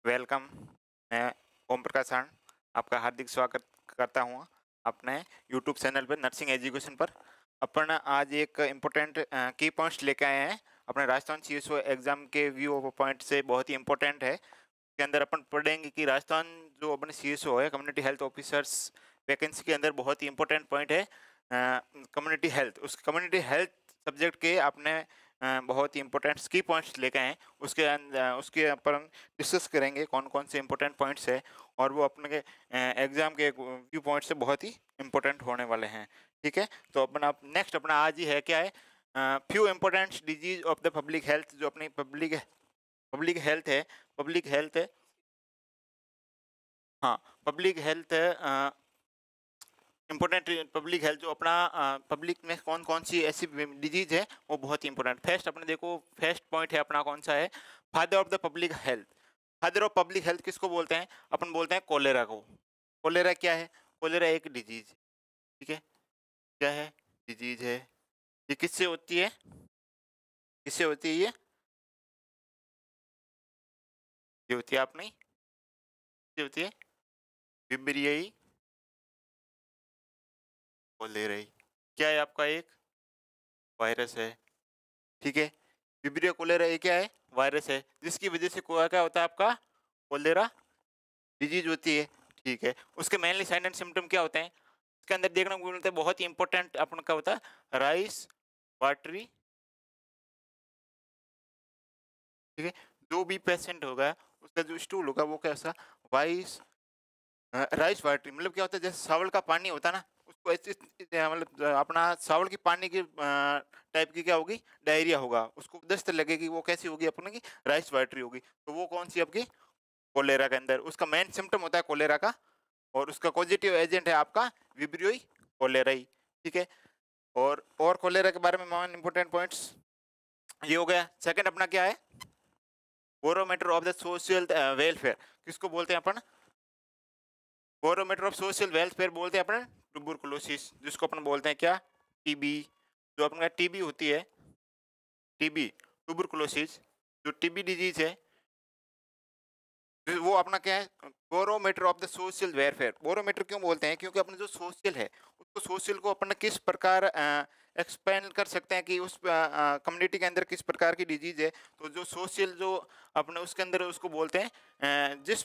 Welcome. मैं ओम प्रकाश आनंद आपका हार्दिक स्वागत करता हूँ अपने यूट्यूब चैनल पर नर्सिंग एजुकेशन पर। अपन आज एक इम्पोर्टेंट की पॉइंट्स लेके आए हैं अपने राजस्थान सीएसओ एग्जाम के व्यू पॉइंट से, बहुत ही इम्पोर्टेंट है। के अंदर अपन पढ़ेंगे कि राजस्थान जो अपने सीएसओ है, कम्युनिटी हेल्थ ऑफिसर्स वैकेंसी के अंदर बहुत ही इंपॉर्टेंट पॉइंट है कम्युनिटी हेल्थ। उस कम्युनिटी हेल्थ सब्जेक्ट के आपने बहुत ही इंपॉर्टेंट की पॉइंट्स लेके आए हैं। उसके अपन डिस्कस करेंगे कौन कौन से इंपॉर्टेंट पॉइंट्स है, और वो अपने के एग्जाम के व्यू पॉइंट से बहुत ही इंपॉर्टेंट होने वाले हैं। ठीक है, तो अपना नेक्स्ट अपना आज ही है क्या है, few important disease of the public health. जो अपनी पब्लिक हेल्थ है, पब्लिक हेल्थ है, हाँ पब्लिक हेल्थ है, इंपॉर्टेंट पब्लिक हेल्थ जो अपना पब्लिक में कौन कौन सी ऐसी डिजीज है वो बहुत ही इंपॉर्टेंट। फर्स्ट अपने देखो, फर्स्ट पॉइंट है अपना कौन सा है, father of the public health. Father of public health किसको बोलते हैं? अपन बोलते हैं कोलेरा को। कोलेरा क्या है? कोलेरा एक डिजीज, ठीक है, क्या है? डिजीज है। ये किससे होती है? किससे होती है ये होती है आप नहीं, ये होती है विब्रियई कोलेराई। क्या है आपका? एक वायरस है, ठीक है। विब्रियो कोलेरा ये क्या है? वायरस है, जिसकी वजह से क्या होता है आपका? कोलेरा डिजीज होती है, ठीक है। उसके मेनली साइन एंड सिम्टम क्या होते हैं? इसके अंदर देखने को मिलता है, बहुत ही इंपॉर्टेंट अपन का होता है राइस वाटरी, ठीक है। जो भी पेशेंट होगा उसका जो स्टूल होगा वो कैसा? वाइस राइस वाटरी, मतलब क्या होता है, जैसे चावल का पानी होता है ना, उसको ऐसे मतलब अपना चावल की पानी की टाइप की क्या होगी? डायरिया होगा, उसको दस्त लगेगी, वो कैसी होगी अपने की? राइस वाटरी होगी। तो वो कौन सी आपकी? कोलेरा के अंदर उसका मेन सिम्टम होता है कोलेरा का, और उसका पॉजिटिव एजेंट है आपका विब्रियोई कोलेराई, ठीक है। और कोलेरा के बारे में वन इंपॉर्टेंट पॉइंट्स ये हो गया। सेकंड अपना क्या है? Barometer of the social welfare. किसको बोलते हैं अपन? बैरोमीटर ऑफ सोशल वेलफेयर बोलते हैं अपन ट्यूबरकुलोसिस, जिसको अपन बोलते हैं क्या? टीबी। जो अपना टीबी होती है, टीबी ट्यूबरकुलोसिस, जो टीबी डिजीज है, वो अपना क्या है? Barometer of the social welfare. Barometer क्यों बोलते हैं? क्योंकि अपना जो सोशल है उसको, सोशल को अपन किस प्रकार एक्सपेंड कर सकते हैं कि उस कम्युनिटी के अंदर किस प्रकार की डिजीज है। तो जो सोशल जो अपने उसके अंदर उसको बोलते हैं जिस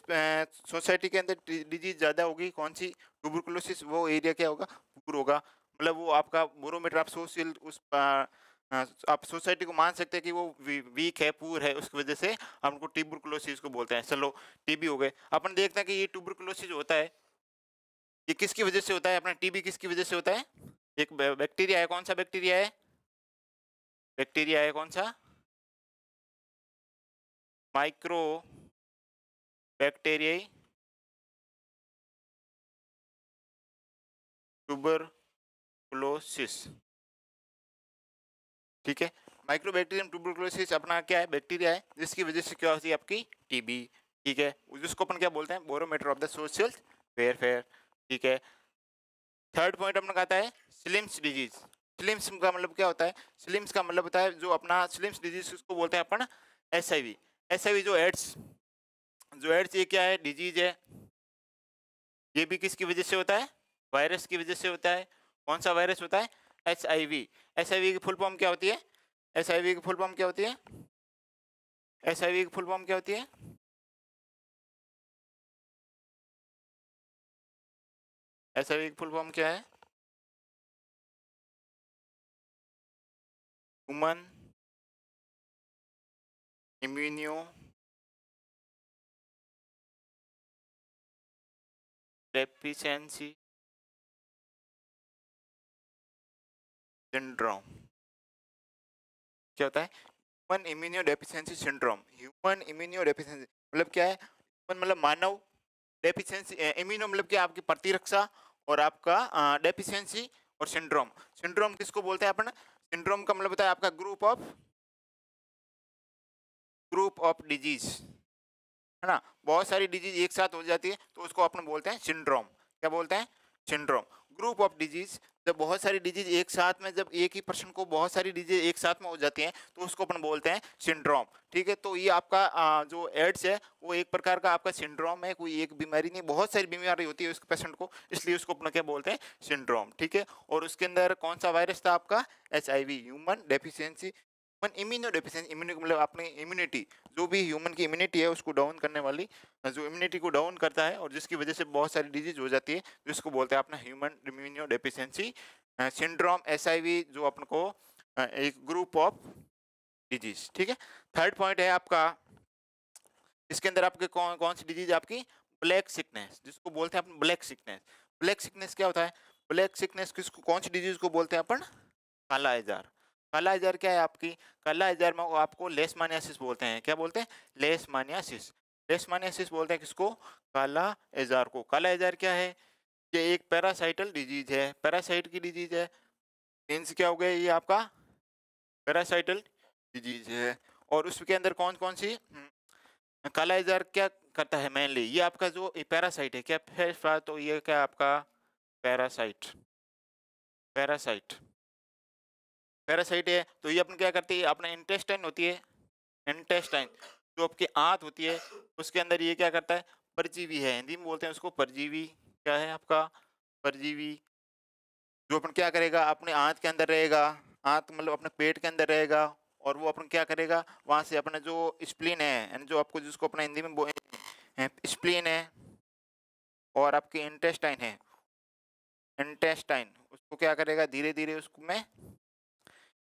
सोसाइटी के अंदर डिजीज ज़्यादा होगी, कौन सी? ट्यूबरकुलोसिस, वो एरिया क्या होगा? पुअर होगा। मतलब वो आपका बैरोमीटर ऑफ सोशल उस आप सोसाइटी को मान सकते हैं कि वो वीक है, पुअर है, उसकी वजह से हम उनको ट्यूबरकुलोसिस को बोलते हैं। चलो टीबी हो गए। अपन देखते हैं कि ये ट्यूबरकुलोसिस होता है, ये किसकी वजह से होता है? अपना टीबी किसकी वजह से होता है? एक बैक्टीरिया है, कौन सा बैक्टीरिया है? बैक्टीरिया है कौन सा? माइक्रो बैक्टीरिया ट्यूबरकुलोसिस, ठीक है। माइक्रोबैक्टीरियम ट्यूबरकुलोसिस अपना क्या है? बैक्टीरिया है, जिसकी वजह से क्या होती है आपकी? टीबी, ठीक है। जिसको अपन क्या बोलते हैं? Barometer of the social welfare, ठीक है। थर्ड पॉइंट अपना कहता है स्लिम्स डिजीज। स्लिम्स का मतलब क्या होता है? स्लिम्स का मतलब होता है जो अपना स्लिम्स डिजीज, उसको बोलते हैं अपन एसआईवी। एसआईवी जो एड्स, जो एड्स ये क्या है? डिजीज है। ये भी किसकी वजह से होता है? वायरस की वजह से होता है। कौन सा वायरस होता है? एचआईवी। एचआईवी की फुल फॉर्म क्या होती है? एचआईवी की फुल फॉर्म क्या होती है? एचआईवी की फुल फॉर्म क्या होती है? एचआईवी की फुल फॉर्म क्या है? Human immuno deficiency syndrome. क्या होता है? Human immuno deficiency syndrome. Human immuno deficiency मतलब क्या है? ह्यूमन मतलब मानव, डेफिशिएंसी इम्यूनो मतलब क्या? आपकी प्रतिरक्षा, और आपका डेफिशिएंसी और सिंड्रोम। सिंड्रोम किसको बोलते हैं अपन? सिंड्रोम का मतलब होता है आपका ग्रुप ऑफ डिजीज, है ना। बहुत सारी डिजीज एक साथ हो जाती है तो उसको अपन बोलते हैं सिंड्रोम। क्या बोलते हैं? सिंड्रोम। ग्रुप ऑफ डिजीज, जब बहुत सारी डिजीज एक साथ में, जब एक ही पर्सन को बहुत सारी डिजीज एक साथ में हो जाती हैं तो उसको अपन बोलते हैं सिंड्रोम। ठीक है, तो ये आपका जो एड्स है वो एक प्रकार का आपका सिंड्रोम है, कोई एक बीमारी नहीं, बहुत सारी बीमारी होती है उस पेशेंट को, इसलिए उसको अपन क्या बोलते हैं, सिंड्रोम। ठीक है, और उसके अंदर कौन सा वायरस था आपका, HIV, human deficiency, human immuno deficiency, immuno मतलब अपनी इम्यूनिटी, जो भी ह्यूमन की इम्यूनिटी है उसको डाउन करने वाली, जो इम्यूनिटी को डाउन करता है और जिसकी वजह से बहुत सारी डिजीज हो जाती है, जिसको बोलते हैं अपना human immuno deficiency syndrome, SIV, जो अपन को एक ग्रुप ऑफ डिजीज। ठीक है, थर्ड पॉइंट है आपका, इसके अंदर आपके कौन कौन सी डिजीज आपकी, ब्लैक सिकनेस, जिसको बोलते हैं अपन ब्लैक सिकनेस। ब्लैक सिकनेस क्या होता है, ब्लैक सिकनेस किसको, कौन सी डिजीज को बोलते हैं अपन, काला आजार। काला आजार क्या है आपकी, काला आजार में आपको लेशमानियासिस बोलते हैं, क्या बोलते हैं, लेशमानियासिस। लेशमानियासिस बोलते हैं किसको, काला आजार को। काला आजार क्या है, ये एक पैरासाइटल डिजीज है, पैरासाइट की डिजीज है, मीन्स क्या हो गया, ये आपका पैरासाइटल डिजीज है। और उसके अंदर कौन कौन सी, काला आजार क्या करता है मेनली, ये आपका जो पैरासाइट है, क्या है, तो ये क्या आपका पैरासाइट, पैरासाइट, पैरासाइट है, तो ये अपन क्या करती है, अपना इंटेस्टाइन होती है, इंटेस्टाइन जो आपकी आंत होती है, उसके अंदर ये क्या करता है, परजीवी है, हिंदी में बोलते हैं उसको परजीवी, क्या है आपका परजीवी, जो अपन क्या करेगा, अपने आंत के अंदर रहेगा, आंत मतलब अपने पेट के अंदर रहेगा, और वो अपन क्या करेगा, वहां से अपना जो स्प्लीन है, यानी जो आपको, जिसको अपना हिंदी में स्प्लीन है, और आपके इंटेस्टाइन है, इंटेस्टाइन, उसको क्या करेगा, धीरे धीरे उसमें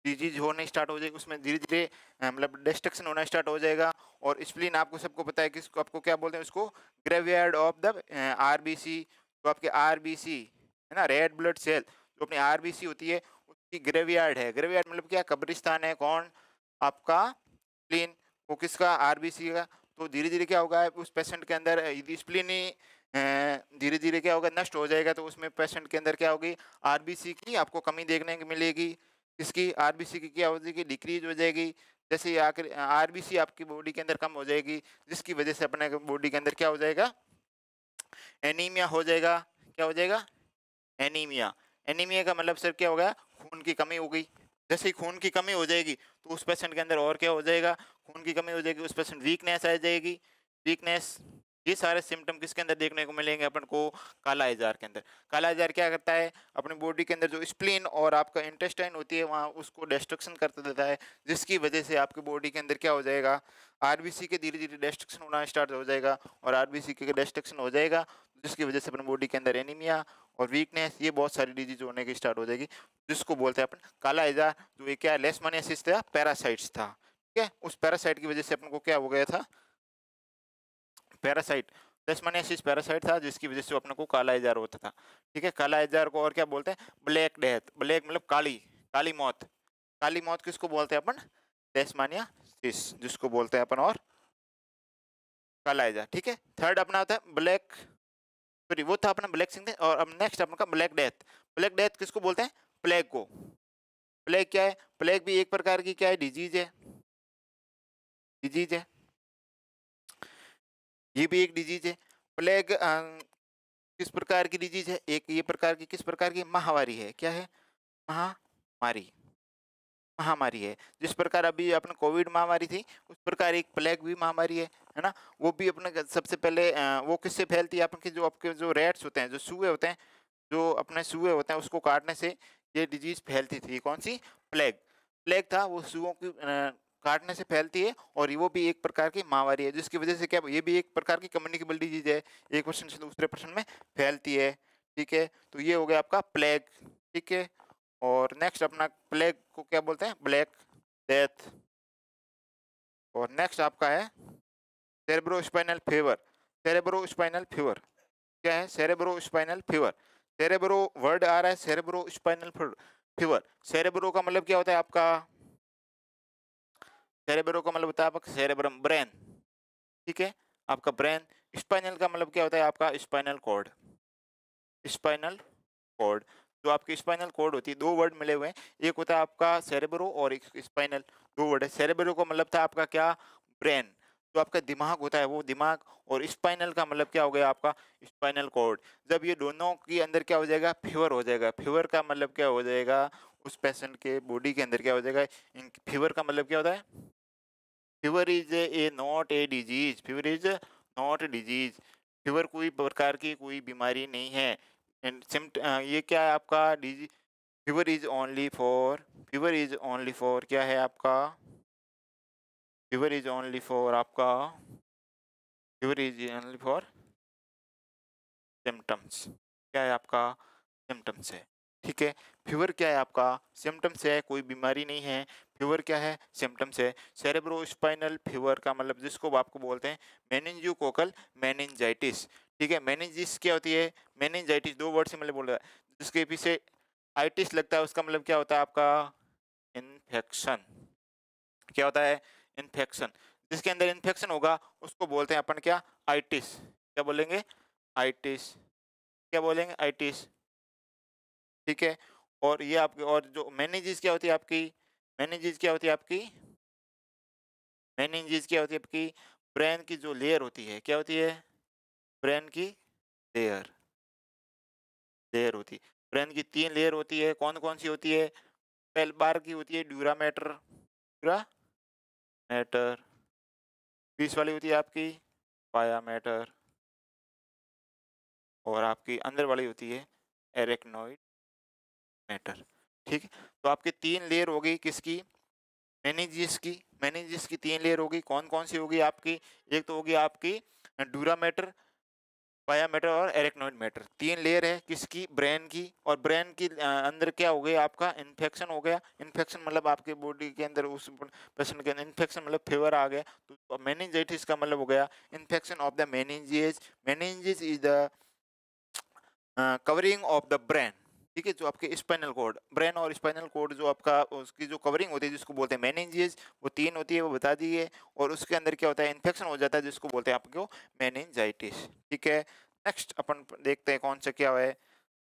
डिजीज होने स्टार्ट हो जाएगी, उसमें धीरे धीरे मतलब डिस्ट्रक्शन होना स्टार्ट हो जाएगा। और स्प्लीन आपको सबको पता है कि इसको आपको क्या बोलते हैं, उसको ग्रेवयार्ड ऑफ द RBC, जो आपके RBC है ना, रेड ब्लड सेल, जो अपनी RBC होती है उसकी ग्रेवयार्ड है। ग्रेवयार्ड मतलब क्या, कब्रिस्तान है, कौन, आपका स्प्लीन, वो किसका, RBC का। तो धीरे धीरे क्या होगा, उस पेशेंट के अंदर यदि स्प्लीन ही धीरे धीरे क्या होगा, नष्ट हो जाएगा, तो उसमें पेशेंट के अंदर क्या होगी, RBC की आपको कमी देखने को मिलेगी, इसकी RBC की क्या हो जाएगी, डिक्रीज हो जाएगी। जैसे ही आकर RBC आपकी बॉडी के अंदर कम हो जाएगी, जिसकी वजह से अपने बॉडी के अंदर क्या हो जाएगा, एनीमिया हो जाएगा। क्या हो जाएगा, एनीमिया। एनीमिया का मतलब सर क्या होगा, खून की कमी हो गई। जैसे ही खून की कमी हो जाएगी तो उस पेशेंट के अंदर और क्या हो जाएगा, खून की कमी हो जाएगी, उस पेशेंट वीकनेस आ जाएगी, वीकनेस। ये सारे सिम्टम किसके अंदर देखने को मिलेंगे अपन को, काला आजार के अंदर। काला आजार क्या करता है, अपनी बॉडी के अंदर जो स्प्लीन और आपका इंटेस्टाइन होती है वहाँ उसको डिस्ट्रक्शन कर देता है, जिसकी वजह से आपकी बॉडी के अंदर क्या हो जाएगा, RBC के धीरे धीरे डिस्ट्रक्शन होना स्टार्ट हो जाएगा, और RBC के डिस्ट्रक्शन हो जाएगा जिसकी वजह से अपनी बॉडी के अंदर एनीमिया और वीकनेस, ये बहुत सारी डिजीज होने की स्टार्ट हो जाएगी, जिसको बोलते हैं अपन काला आजार। जो ये क्या, लेशमानियासिस था, पैरासाइट्स था। ठीक है, उस पैरासाइट की वजह से अपन को क्या हो गया था, पैरासाइट, लेशमानियासिस पैरासाइट था, जिसकी वजह से अपने को काला आजार होता था। ठीक है, काला आजार को और क्या बोलते हैं, ब्लैक डेथ। ब्लैक मतलब काली, काली मौत। काली मौत किसको बोलते हैं अपन, लेशमानियासिस, जिसको बोलते हैं अपन, और काला आजार। ठीक है, थर्ड अपना होता है ब्लैक, सॉरी वो था अपना ब्लैक सिकनेस, और अब नेक्स्ट अपना ब्लैक डेथ। ब्लैक डेथ किसको बोलते हैं, प्लेग को। प्लेग क्या है, प्लेग भी एक प्रकार की क्या है, डिजीज है, डिजीज है, ये भी एक डिजीज है। प्लेग किस प्रकार की डिजीज है, एक ये प्रकार की, किस प्रकार की, महामारी है। क्या है, महामारी, महामारी है। जिस प्रकार अभी अपने कोविड महामारी थी, उस प्रकार एक प्लेग भी महामारी है ना। वो भी अपने सबसे पहले वो किससे फैलती है, आपके जो आपके जो रैट्स होते हैं, जो सूए होते हैं, जो अपने सूए होते हैं उसको काटने से ये डिजीज फैलती थी। कौन सी, प्लेग। प्लेग था वो सूओं की काटने से फैलती है, और वो भी एक प्रकार की महामारी है, जिसकी वजह से क्या, ये भी एक प्रकार की कम्युनिकेबल डिजीज है, एक पर्सन से दूसरे पर्सन में फैलती है। ठीक है, तो ये हो गया आपका प्लेग। ठीक है, और नेक्स्ट अपना प्लेग को क्या बोलते हैं, ब्लैक डेथ। और नेक्स्ट आपका है सेरेब्रोस्पाइनल फीवर। सेरेब्रोस्पाइनल फीवर क्या है, सेरेब्रोस्पाइनल फीवर, सेरेब्रो वर्ड आ रहा है, सेरेब्रोस्पाइनल फीवर। सेरेब्रो का मतलब क्या होता है आपका, सेरेब्रो का मतलब होता है आपका सेरेब्रम, ब्रेन। ठीक है, आपका ब्रेन। स्पाइनल का मतलब क्या होता है आपका, स्पाइनल कॉर्ड, स्पाइनल कॉर्ड। जो आपकी स्पाइनल कॉर्ड होती है, दो वर्ड मिले हुए हैं, एक होता है आपका सेरेब्रो और एक स्पाइनल, दो वर्ड है। सेरेब्रो का मतलब था आपका क्या, ब्रेन। जो आपका दिमाग होता है वो दिमाग, और स्पाइनल का मतलब क्या हो गया आपका स्पाइनल कॉर्ड। जब ये दोनों के अंदर क्या हो जाएगा, फीवर हो जाएगा। फीवर का मतलब क्या हो जाएगा, उस पेशेंट के बॉडी के अंदर क्या हो जाएगा, फीवर का मतलब क्या होता है, fever is a not a disease, fever is not a disease. Fever कोई प्रकार की कोई बीमारी नहीं है। ये क्या है आपका disease, fever is only for, fever is only for क्या है आपका, फीवर इज ओनली फॉर आपका, fever is only for symptoms, क्या है आपका सिम्टम्स है। ठीक है, फीवर क्या है आपका सिम्टम्स है, कोई बीमारी नहीं है। फीवर क्या है सिम्टम्स है। सेरेब्रोस्पाइनल फीवर का मतलब जिसको आपको बोलते हैं मेनिंजियोकोकल मेनिंजाइटिस। ठीक है, मेनिंजिस क्या होती है, मेनिंजाइटिस दो वर्ड से मतलब बोल रहा है, जिसके पीछे आइटिस लगता है उसका मतलब क्या होता है आपका इन्फेक्शन। क्या होता है इन्फेक्शन, जिसके अंदर इन्फेक्शन होगा उसको बोलते हैं अपन क्या आइटिस। क्या बोलेंगे आइटिस, क्या बोलेंगे आइटिस। ठीक है, और ये आपकी, और जो मेनिंजिस क्या होती है आपकी, मेनिंजिस क्या होती है आपकी, मेनिंजिस क्या होती है आपकी, ब्रेन की जो लेयर होती है, क्या होती है ब्रेन की लेयर, लेयर होती है। ब्रेन की 3 लेयर होती है, कौन कौन सी होती है, पहले बार की होती है ड्यूरा मैटर, ड्यूरा मैटर, बीच वाली होती है आपकी पाया मैटर, और आपकी अंदर वाली होती है एरेक्नोइड मैटर। ठीक है, तो आपकी 3 लेयर हो गई किसकी, मेनिंजिस की। मेनिंजिस की 3 लेयर होगी, कौन कौन सी होगी आपकी, एक तो होगी आपकी ड्यूरा मैटर, पाया मैटर और एरेक्नोइड मैटर। 3 लेयर है किसकी, ब्रेन की। और ब्रेन की अंदर क्या हो गया आपका इन्फेक्शन हो गया। इन्फेक्शन मतलब आपके बॉडी के अंदर उस पेशेंट के अंदर इन्फेक्शन मतलब फीवर आ गया, तो मेनिंजाइटिस का मतलब हो गया infection of the meninges. Meninges is the covering of the brain. ठीक है, जो आपके स्पाइनल कॉर्ड, ब्रेन और स्पाइनल कॉर्ड जो आपका उसकी जो कवरिंग होती है जिसको बोलते हैं मेनिंजिस, वो 3 होती है, वो बता दिए। और उसके अंदर क्या होता है इन्फेक्शन हो जाता है जिसको बोलते हैं आपको मेनिंजाइटिस। ठीक है, नेक्स्ट अपन देखते हैं कौन सा क्या है।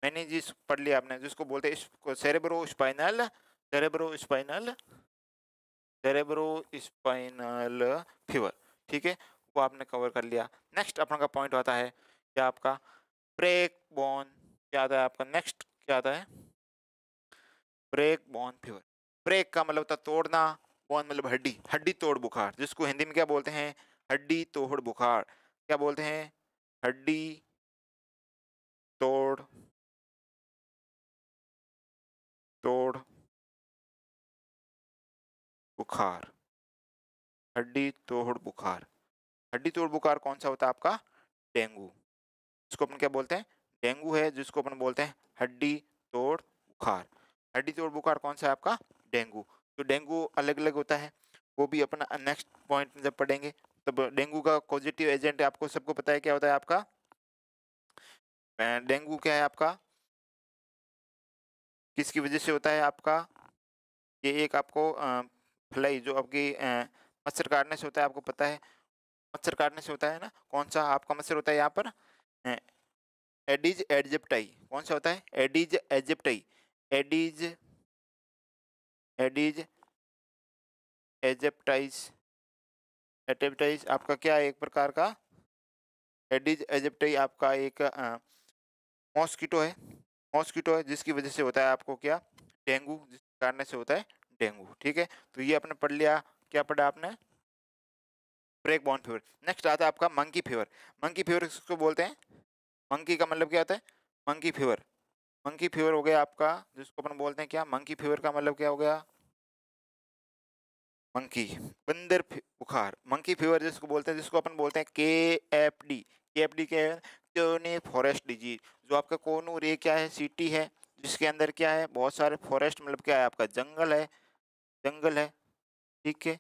मेनिंजिस पढ़ लिया आपने, जिसको बोलते हैं cerebro spinal, cerebro spinal, cerebro spinal fever. ठीक है, वो आपने कवर कर लिया। नेक्स्ट अपन का पॉइंट आता है क्या आपका ब्रेक बोन, क्या आता है आपका नेक्स्ट क्या आता है ब्रेक बोन फीवर। ब्रेक का मतलब होता है तोड़ना, बोन मतलब हड्डी, हड्डी तोड़ बुखार, जिसको हिंदी में क्या बोलते हैं हड्डी तोड़ बुखार। क्या बोलते हैं हड्डी तोड़, तोड़ बुखार, हड्डी तोड़ बुखार। हड्डी तोड़ बुखार कौन सा होता है आपका डेंगू, जिसको अपन क्या बोलते हैं डेंगू है, जिसको अपन बोलते हैं हड्डी तोड़ बुखार। हड्डी तोड़ बुखार कौन सा है आपका डेंगू। तो डेंगू अलग अलग होता है, वो भी अपना नेक्स्ट पॉइंट में जब पढ़ेंगे। तब डेंगू का पॉजिटिव एजेंट आपको सबको पता है क्या होता है आपका, डेंगू क्या है आपका किसकी वजह से होता है आपका, ये एक आपको फ्लाई जो आपकी मच्छर काटने से होता है, आपको पता है मच्छर काटने से होता है ना, कौन सा आपका मच्छर होता है यहाँ पर एडिज एडजेप्टाई, कौन सा होता है एडिज एजिप्टाई, एडिज, एडिज एजिप्टाइज, एजिप्टाइज आपका क्या है एक प्रकार का, एडिज एजिप्टाई आपका एक मॉस्किटो है, मॉस्किटो है, जिसकी वजह से होता है आपको क्या डेंगू, जिसके काटने से होता है डेंगू। ठीक है, तो ये आपने पढ़ लिया, क्या पढ़ा आपने ब्रेक बॉर्न फीवर। नेक्स्ट आता है आपका मंकी फीवर। मंकी फीवर किसको बोलते हैं, मंकी का मतलब क्या होता है मंकी फीवर। मंकी फीवर हो गया आपका जिसको अपन बोलते हैं क्या, मंकी फीवर का मतलब क्या हो गया मंकी, बंदर बुखार। मंकी फीवर जिसको बोलते हैं, जिसको अपन बोलते हैं KFD, KFD क्या है क्योने फॉरेस्ट डिजीज। जो आपका कोनूर ये क्या है सिटी है, जिसके अंदर क्या है बहुत सारे फॉरेस्ट मतलब क्या है आपका जंगल है, जंगल है। ठीक है,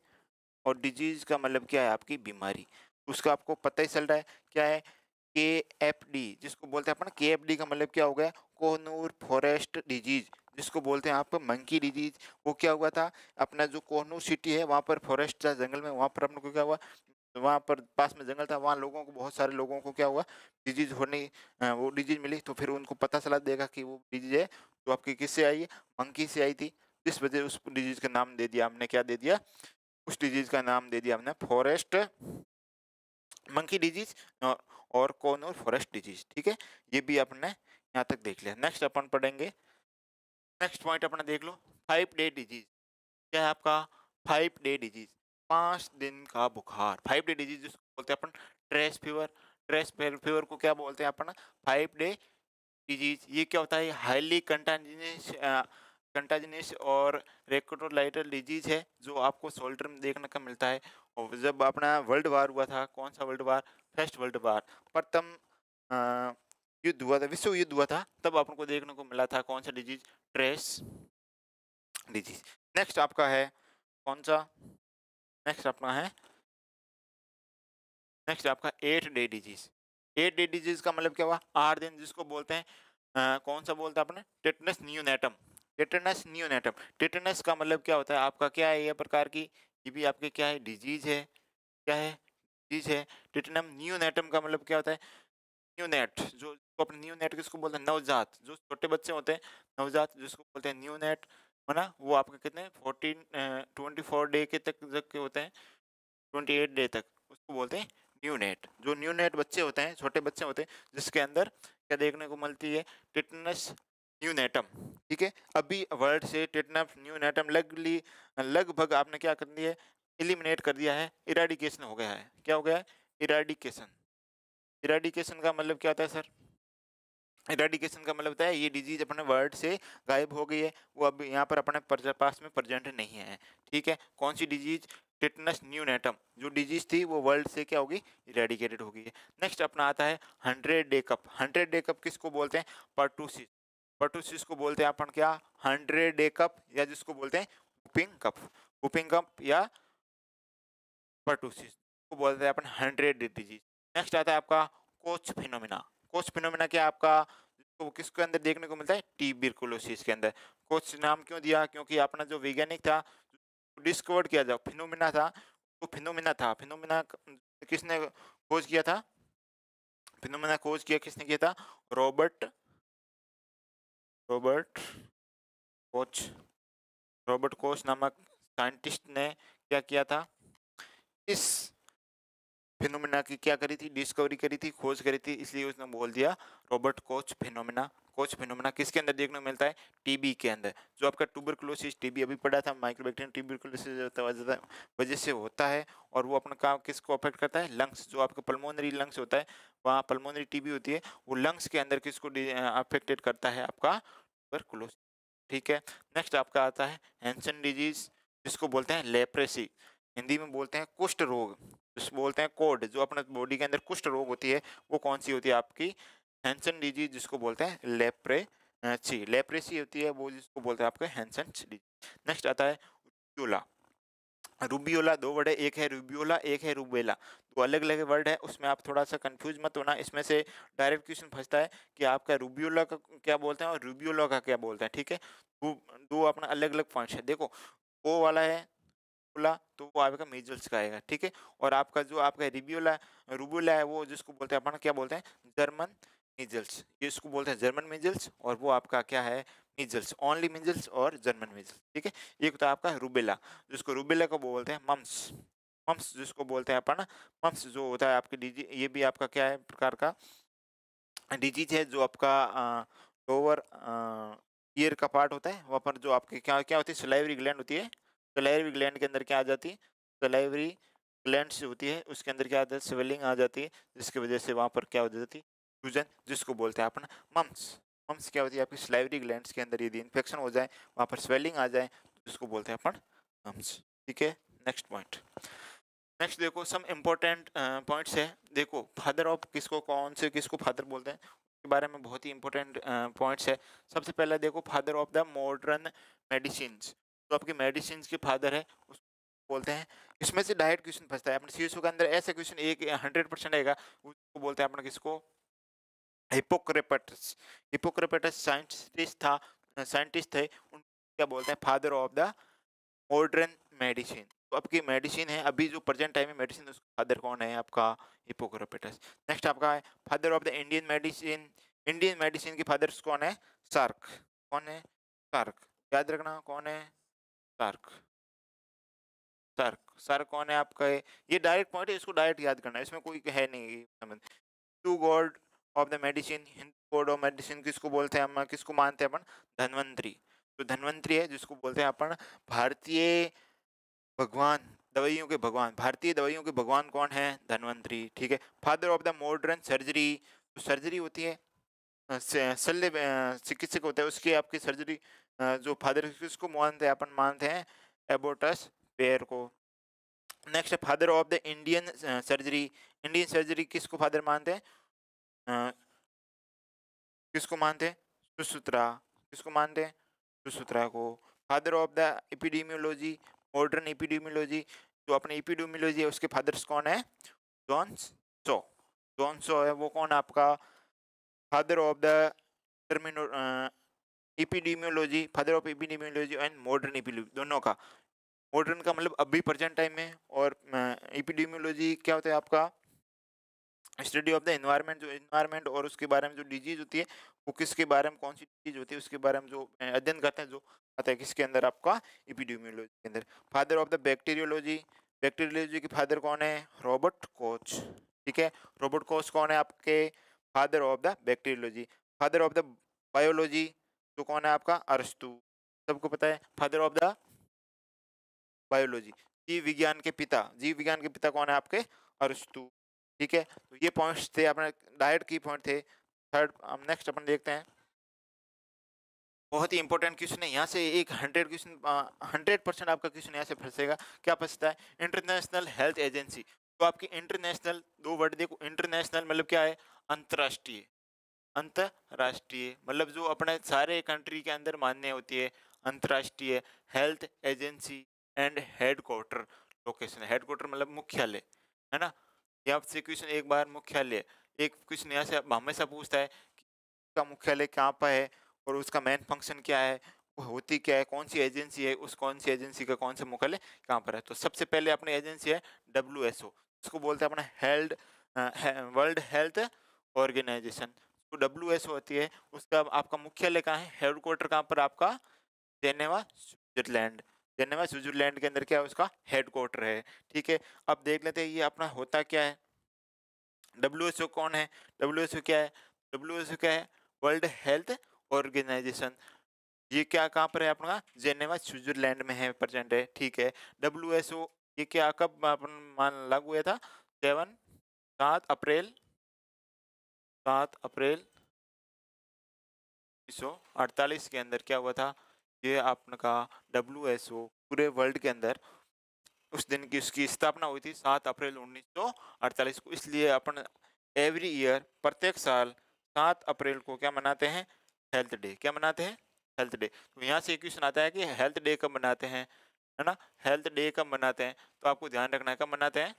और डिजीज का मतलब क्या है आपकी बीमारी, उसका आपको पता ही चल रहा है क्या है KFD, जिसको बोलते हैं अपन KFD का मतलब क्या हो गया कोहनूर फॉरेस्ट डिजीज, जिसको बोलते हैं आप मंकी डिजीज। वो क्या हुआ था अपना जो कोहनूर सिटी है वहाँ पर फॉरेस्ट था जंगल में, वहाँ पर अपन को क्या हुआ, वहाँ पर पास में जंगल था, वहाँ लोगों को बहुत सारे लोगों को क्या हुआ डिजीज होने, वो डिजीज मिली, तो फिर उनको पता चला देगा कि वो डिजीज है तो आपकी किससे आई है मंकी से आई थी, जिस वजह उस डिजीज का नाम दे दिया हमने, क्या दे दिया उस डिजीज का नाम दे दिया हमने फॉरेस्ट मंकी डिजीज और कौन और फॉरेस्ट डिजीज। ठीक है, ये भी आपने यहाँ तक देख लिया। नेक्स्ट अपन पढ़ेंगे, नेक्स्ट पॉइंट अपना देख लो, 5 डे डिजीज। क्या है आपका 5 डे डिजीज, 5 दिन का बुखार। 5 डे डिजीज जिसको बोलते हैं अपन ट्रेस फीवर। ट्रेस फीवर को क्या बोलते हैं अपन, 5 डे डिजीज। ये क्या होता है, हाईली कंटाजिनियस और रेक्टोलाइटल डिजीज है, जो आपको सोल्डर में देखने का मिलता है। और जब अपना वर्ल्ड वार हुआ था, कौन सा world war, first world war, प्रथम युद्ध हुआ था, विश्व युद्ध हुआ था, तब आपको देखने को मिला था कौन सा डिजीज, ट्रेस डिजीज। नेक्स्ट आपका है कौन सा, नेक्स्ट अपना है, नेक्स्ट आपका 8 डे डिजीज। 8 डे डिजीज का मतलब क्या हुआ, 8 दिन, जिसको बोलते हैं कौन सा बोलते हैं आपने, टेटनस नियोनेटम। टेटनस नियोनेटम, टेटनस का मतलब क्या होता है आपका, क्या है ये प्रकार की, ये भी आपके क्या है, डिजीज है। क्या है, डिजीज है। टेटनम नियोनेटम का मतलब क्या होता है, न्यूनेट, जो अपने न्यूनेट किसको बोलते हैं, नवजात, जो छोटे बच्चे होते हैं, नवजात जिसको बोलते हैं न्यूनेट, है ना। वो आपके कितने 24 डे के तक के होते हैं, 28 डे तक, उसको बोलते हैं न्यूनेट। जो न्यूनेट बच्चे होते हैं, छोटे बच्चे होते हैं, जिसके अंदर क्या देखने को मिलती है, टिटनस न्यूनेटम। ठीक है, अभी वर्ल्ड से टिटनस न्यूनेटम लगभग आपने क्या कर दिया है, एलिमिनेट कर दिया है, इराडिकेशन हो गया है। क्या हो गया है, इराडिकेशन। इराडिकेशन का मतलब क्या होता है सर, इराडिकेशन का मतलब होता है ये डिजीज अपने वर्ल्ड से गायब हो गई है, वो अब यहाँ पर अपने पास में प्रेजेंट नहीं है। ठीक है, कौन सी डिजीज, टिटनस न्यूनेटम, जो डिजीज थी वो वर्ल्ड से क्या होगी, इरेडिकेटेड हो गई है। नेक्स्ट अपना आता है 100 डे कप। 100 डे कप किसको बोलते हैं, पर्टूसिस। पर्टूसिस को बोलते हैं अपन क्या, 100 डे कप, या जिसको बोलते हैं वुपिंग कप। वुपिंग कप या पर्टूसिस को बोलते हैं अपन 100 डे डिजीज। नेक्स्ट आता है आपका कोच फिनोमिना। कोच फिनोमिना क्या आपका, तो किसके अंदर देखने को मिलता है, ट्यूबरकुलोसिस के अंदर। कोच नाम क्यों दिया, क्योंकि अपना जो वैज्ञानिक था, डिस्कवर्ड किया जा फिनोमिना था, तो फिनोमिना था, फिनोमिना किसने खोज किया था, फिनोमिना खोज किया किसने किया था, Robert Robert Koch. Robert Koch नामक साइंटिस्ट ने क्या किया था, इस फिनोमिना की क्या करी थी, डिस्कवरी करी थी, खोज करी थी, इसलिए उसने बोल दिया Robert Koch phenomena. Coach phenomena किसके अंदर देखने को मिलता है, टीबी के अंदर। जो आपका ट्यूबरकुलोसिस, टीबी अभी पढ़ा था, माइक्रोबैक्टीरियम ट्यूबरकुलोसिस वजह से होता है, और वो अपना काम किसको अफेक्ट करता है, लंग्स। जो आपका पल्मोनरी लंग्स होता है, वहाँ पल्मोनरी टीबी होती है, वो लंग्स के अंदर किसको अफेक्टेड करता है, आपका ट्यूबरकुलोसिस। ठीक है, नेक्स्ट आपका आता है हैंसन डिजीज, जिसको बोलते हैं लेप्रेसी, हिंदी में बोलते हैं कुष्ठ रोग, जिसको बोलते हैं कोड। जो अपने बॉडी के अंदर कुष्ठ रोग होती है, वो कौन सी होती है आपकी, हैंसन डिजीज, जिसको बोलते हैं लेप्रेसी। लेप्रेसी होती है वो, जिसको बोलते हैं आपके हैंसन डिजीज। नेक्स्ट आता है रूबियोला। रूबियोला दो वर्ड है, एक है रूबियोला, एक है रूबेला, तो अलग अलग वर्ड है, उसमें आप थोड़ा सा कंफ्यूज मत होना। इसमें से डायरेक्ट क्वेश्चन फंसता है कि आपका रूबियोला का क्या बोलते हैं और रूबियोला का क्या बोलते हैं। ठीक है, दो अपना अलग अलग पॉइंट्स है। देखो, ओ वाला है रूबेला, तो वो आपका मीजल्स का आएगा। ठीक है, और आपका जो आपका रिब्यूला रूबेला है, वो जिसको बोलते हैं अपन क्या बोलते हैं, जर्मन मीजल्स। ये इसको बोलते हैं जर्मन मीजल्स, और वो आपका क्या है, मीजल्स, ओनली मीजल्स और जर्मन मीजल्स। ठीक है, एक होता है आपका रूबेला, जिसको रूबेला को बोलते हैं मम्स। मम्स जिसको बोलते हैं अपन, मम्स जो होता है आपके डिजी, ये भी आपका क्या है प्रकार का डिजीज है, जो आपका लोअर ईयर का पार्ट होता है, वहाँ पर जो आपके क्या क्या होती है, सलाइवरी ग्लैंड होती है। सलाइवरी ग्लैंड के अंदर क्या आ जाती है, सलाइवरी ग्लैंड से होती है, उसके अंदर क्या आता है, स्वेलिंग आ जाती है, जिसकी वजह से वहाँ पर क्या हो जाती है, सूजन, जिसको बोलते हैं अपन मम्स। मम्स क्या होती है, आपकी सलाइवरी ग्लैंड्स के अंदर यदि इन्फेक्शन हो जाए, वहाँ पर स्वेलिंग आ जाए, जिसको बोलते हैं अपन मम्स। ठीक है, नेक्स्ट पॉइंट। नेक्स्ट देखो सम इम्पोर्टेंट पॉइंट्स है। देखो फादर ऑफ किसको, कौन से किसको फादर बोलते हैं, उसके बारे में बहुत ही इंपॉर्टेंट पॉइंट्स है। सबसे पहले देखो father of the modern medicine, जो आपके मेडिसिन के फादर है उसको बोलते हैं। इसमें से डायरेक्ट क्वेश्चन फंसता है अपने सीएसओ के अंदर, ऐसा क्वेश्चन एक 100% आएगा, उसको बोलते हैं अपने किसको, हिपोक्रेटस। हिपोक्रेटस साइंटिस्ट था, साइंटिस्ट थे, उन क्या बोलते हैं, father of the modern medicine. तो आपकी मेडिसिन है अभी जो प्रेजेंट टाइम में मेडिसिन, उसका फादर कौन है, आपका हिपोक्रेटस। नेक्स्ट आपका है father of the Indian medicine. Indian medicine के फादर्स कौन है, सार्क। कौन है, सार्क, याद रखना कौन है, सार्क। सार्क, सार्क कौन है आपका? ये डायरेक्ट पॉइंट है, इसको डायरेक्ट याद करना है, इसमें कोई है नहीं समझ। To god of the medicine, Hindu god of medicine किसको बोलते हैं हम, किसको मानते हैं अपन? धन्वंतरी। तो धन्वंतरी है जिसको बोलते हैं अपन भारतीय भगवान, दवाइयों के भगवान, भारतीय दवाइयों के भगवान कौन है? धन्वंतरी, ठीक है। Father of the modern surgery, तो सर्जरी होती है शल्य चिकित्सक होता है उसकी आपकी सर्जरी, जो फादर किसको मानते हैं अपन? मानते हैं एबोटस पेयर को। Next father of the Indian surgery, Indian surgery किसको फादर मानते हैं? अ, किसको मानते हैं? सुश्रुता, किसको मानते हैं? सुश्रुता को। Father of the epidemiology, modern epidemiology, जो अपने एपिडेमियोलॉजी है उसके फादर्स कौन है? जॉन सो, जॉन सो है वो कौन आपका? फादर ऑफ द टर्मिनो epidemiology, father of epidemiology and modern epidemiology, दोनों का। मॉडर्न का मतलब अभी प्रेजेंट टाइम में, और एपिडेमियोलॉजी क्या होता है आपका? स्टडी ऑफ द एनवायरनमेंट, जो एनवायरनमेंट और उसके बारे में जो डिजीज होती है वो किसके बारे में, कौन सी डिजीज होती है उसके बारे में जो अध्ययन करते हैं, जो आता है किसके अंदर आपका? एपिडेमियोलॉजी के अंदर। Father of the bacteriology, bacteriology के फादर कौन है? रॉबर्ट कोच, ठीक है। रॉबर्ट कोच कौन है आपके? Father of the bacteriology. Father of the biology जो कौन है आपका? अरस्तु, सबको पता है। फादर ऑफ द बायोलॉजी, जीव विज्ञान के पिता, जीव विज्ञान के पिता कौन है आपके? अरस्तु, ठीक है। तो ये पॉइंट्स थे अपने डायरेक्ट की पॉइंट थे। थर्ड नेक्स्ट अपन देखते हैं, बहुत ही इंपॉर्टेंट क्वेश्चन है यहाँ से, एक 100% आपका क्वेश्चन यहाँ से फंसेगा। क्या फंसता है? इंटरनेशनल हेल्थ एजेंसी, तो आपकी इंटरनेशनल, दो वर्ड देखो, इंटरनेशनल मतलब क्या है? अंतर्राष्ट्रीय, अंतर्राष्ट्रीय मतलब जो अपने सारे कंट्री के अंदर मान्य होती है, अंतर्राष्ट्रीय health agency and headquarter location, headquarter मतलब मुख्यालय, है ना। ये आपसे क्वेश्चन एक बार मुख्यालय, एक क्वेश्चन यहाँ से हमेशा पूछता है कि उसका मुख्यालय कहाँ पर है और उसका मेन फंक्शन क्या है, वो होती क्या है, कौन सी एजेंसी है, उस कौन सी एजेंसी का कौन सा मुख्यालय कहाँ पर है। तो सबसे पहले अपनी एजेंसी है WHO, उसको बोलते हैं अपना हेल्थ, वर्ल्ड हेल्थ ऑर्गेनाइजेशन। तो WHO होती है, उसका आपका मुख्यालय कहाँ है, हेडक्वार्टर कहाँ पर आपका? जेनेवा स्विट्जरलैंड, जेनेवा स्विट्जरलैंड के अंदर क्या है? उसका हेडक्वार्टर है, ठीक है। अब देख लेते हैं ये अपना होता क्या है। WHO कौन है? WHO क्या है? WHO क्या है? World Health Organization. ये क्या कहाँ पर है अपना? जेनेवा स्विट्जरलैंड में है, प्रेजेंट है, ठीक है। WHO ये क्या कब अपन मान लागू हुआ था? 7 अप्रैल 1948 के अंदर क्या हुआ था? ये आपका WHO पूरे वर्ल्ड के अंदर उस दिन की उसकी स्थापना हुई थी 7 अप्रैल 1948 को। इसलिए अपन एवरी ईयर, प्रत्येक साल 7 अप्रैल को क्या मनाते हैं? Health day. क्या मनाते हैं? Health day. तो यहाँ से एक क्वेश्चन आता है कि हेल्थ डे कब मनाते हैं, है ना। हेल्थ डे कब मनाते हैं? तो आपको ध्यान रखना है कब मनाते हैं?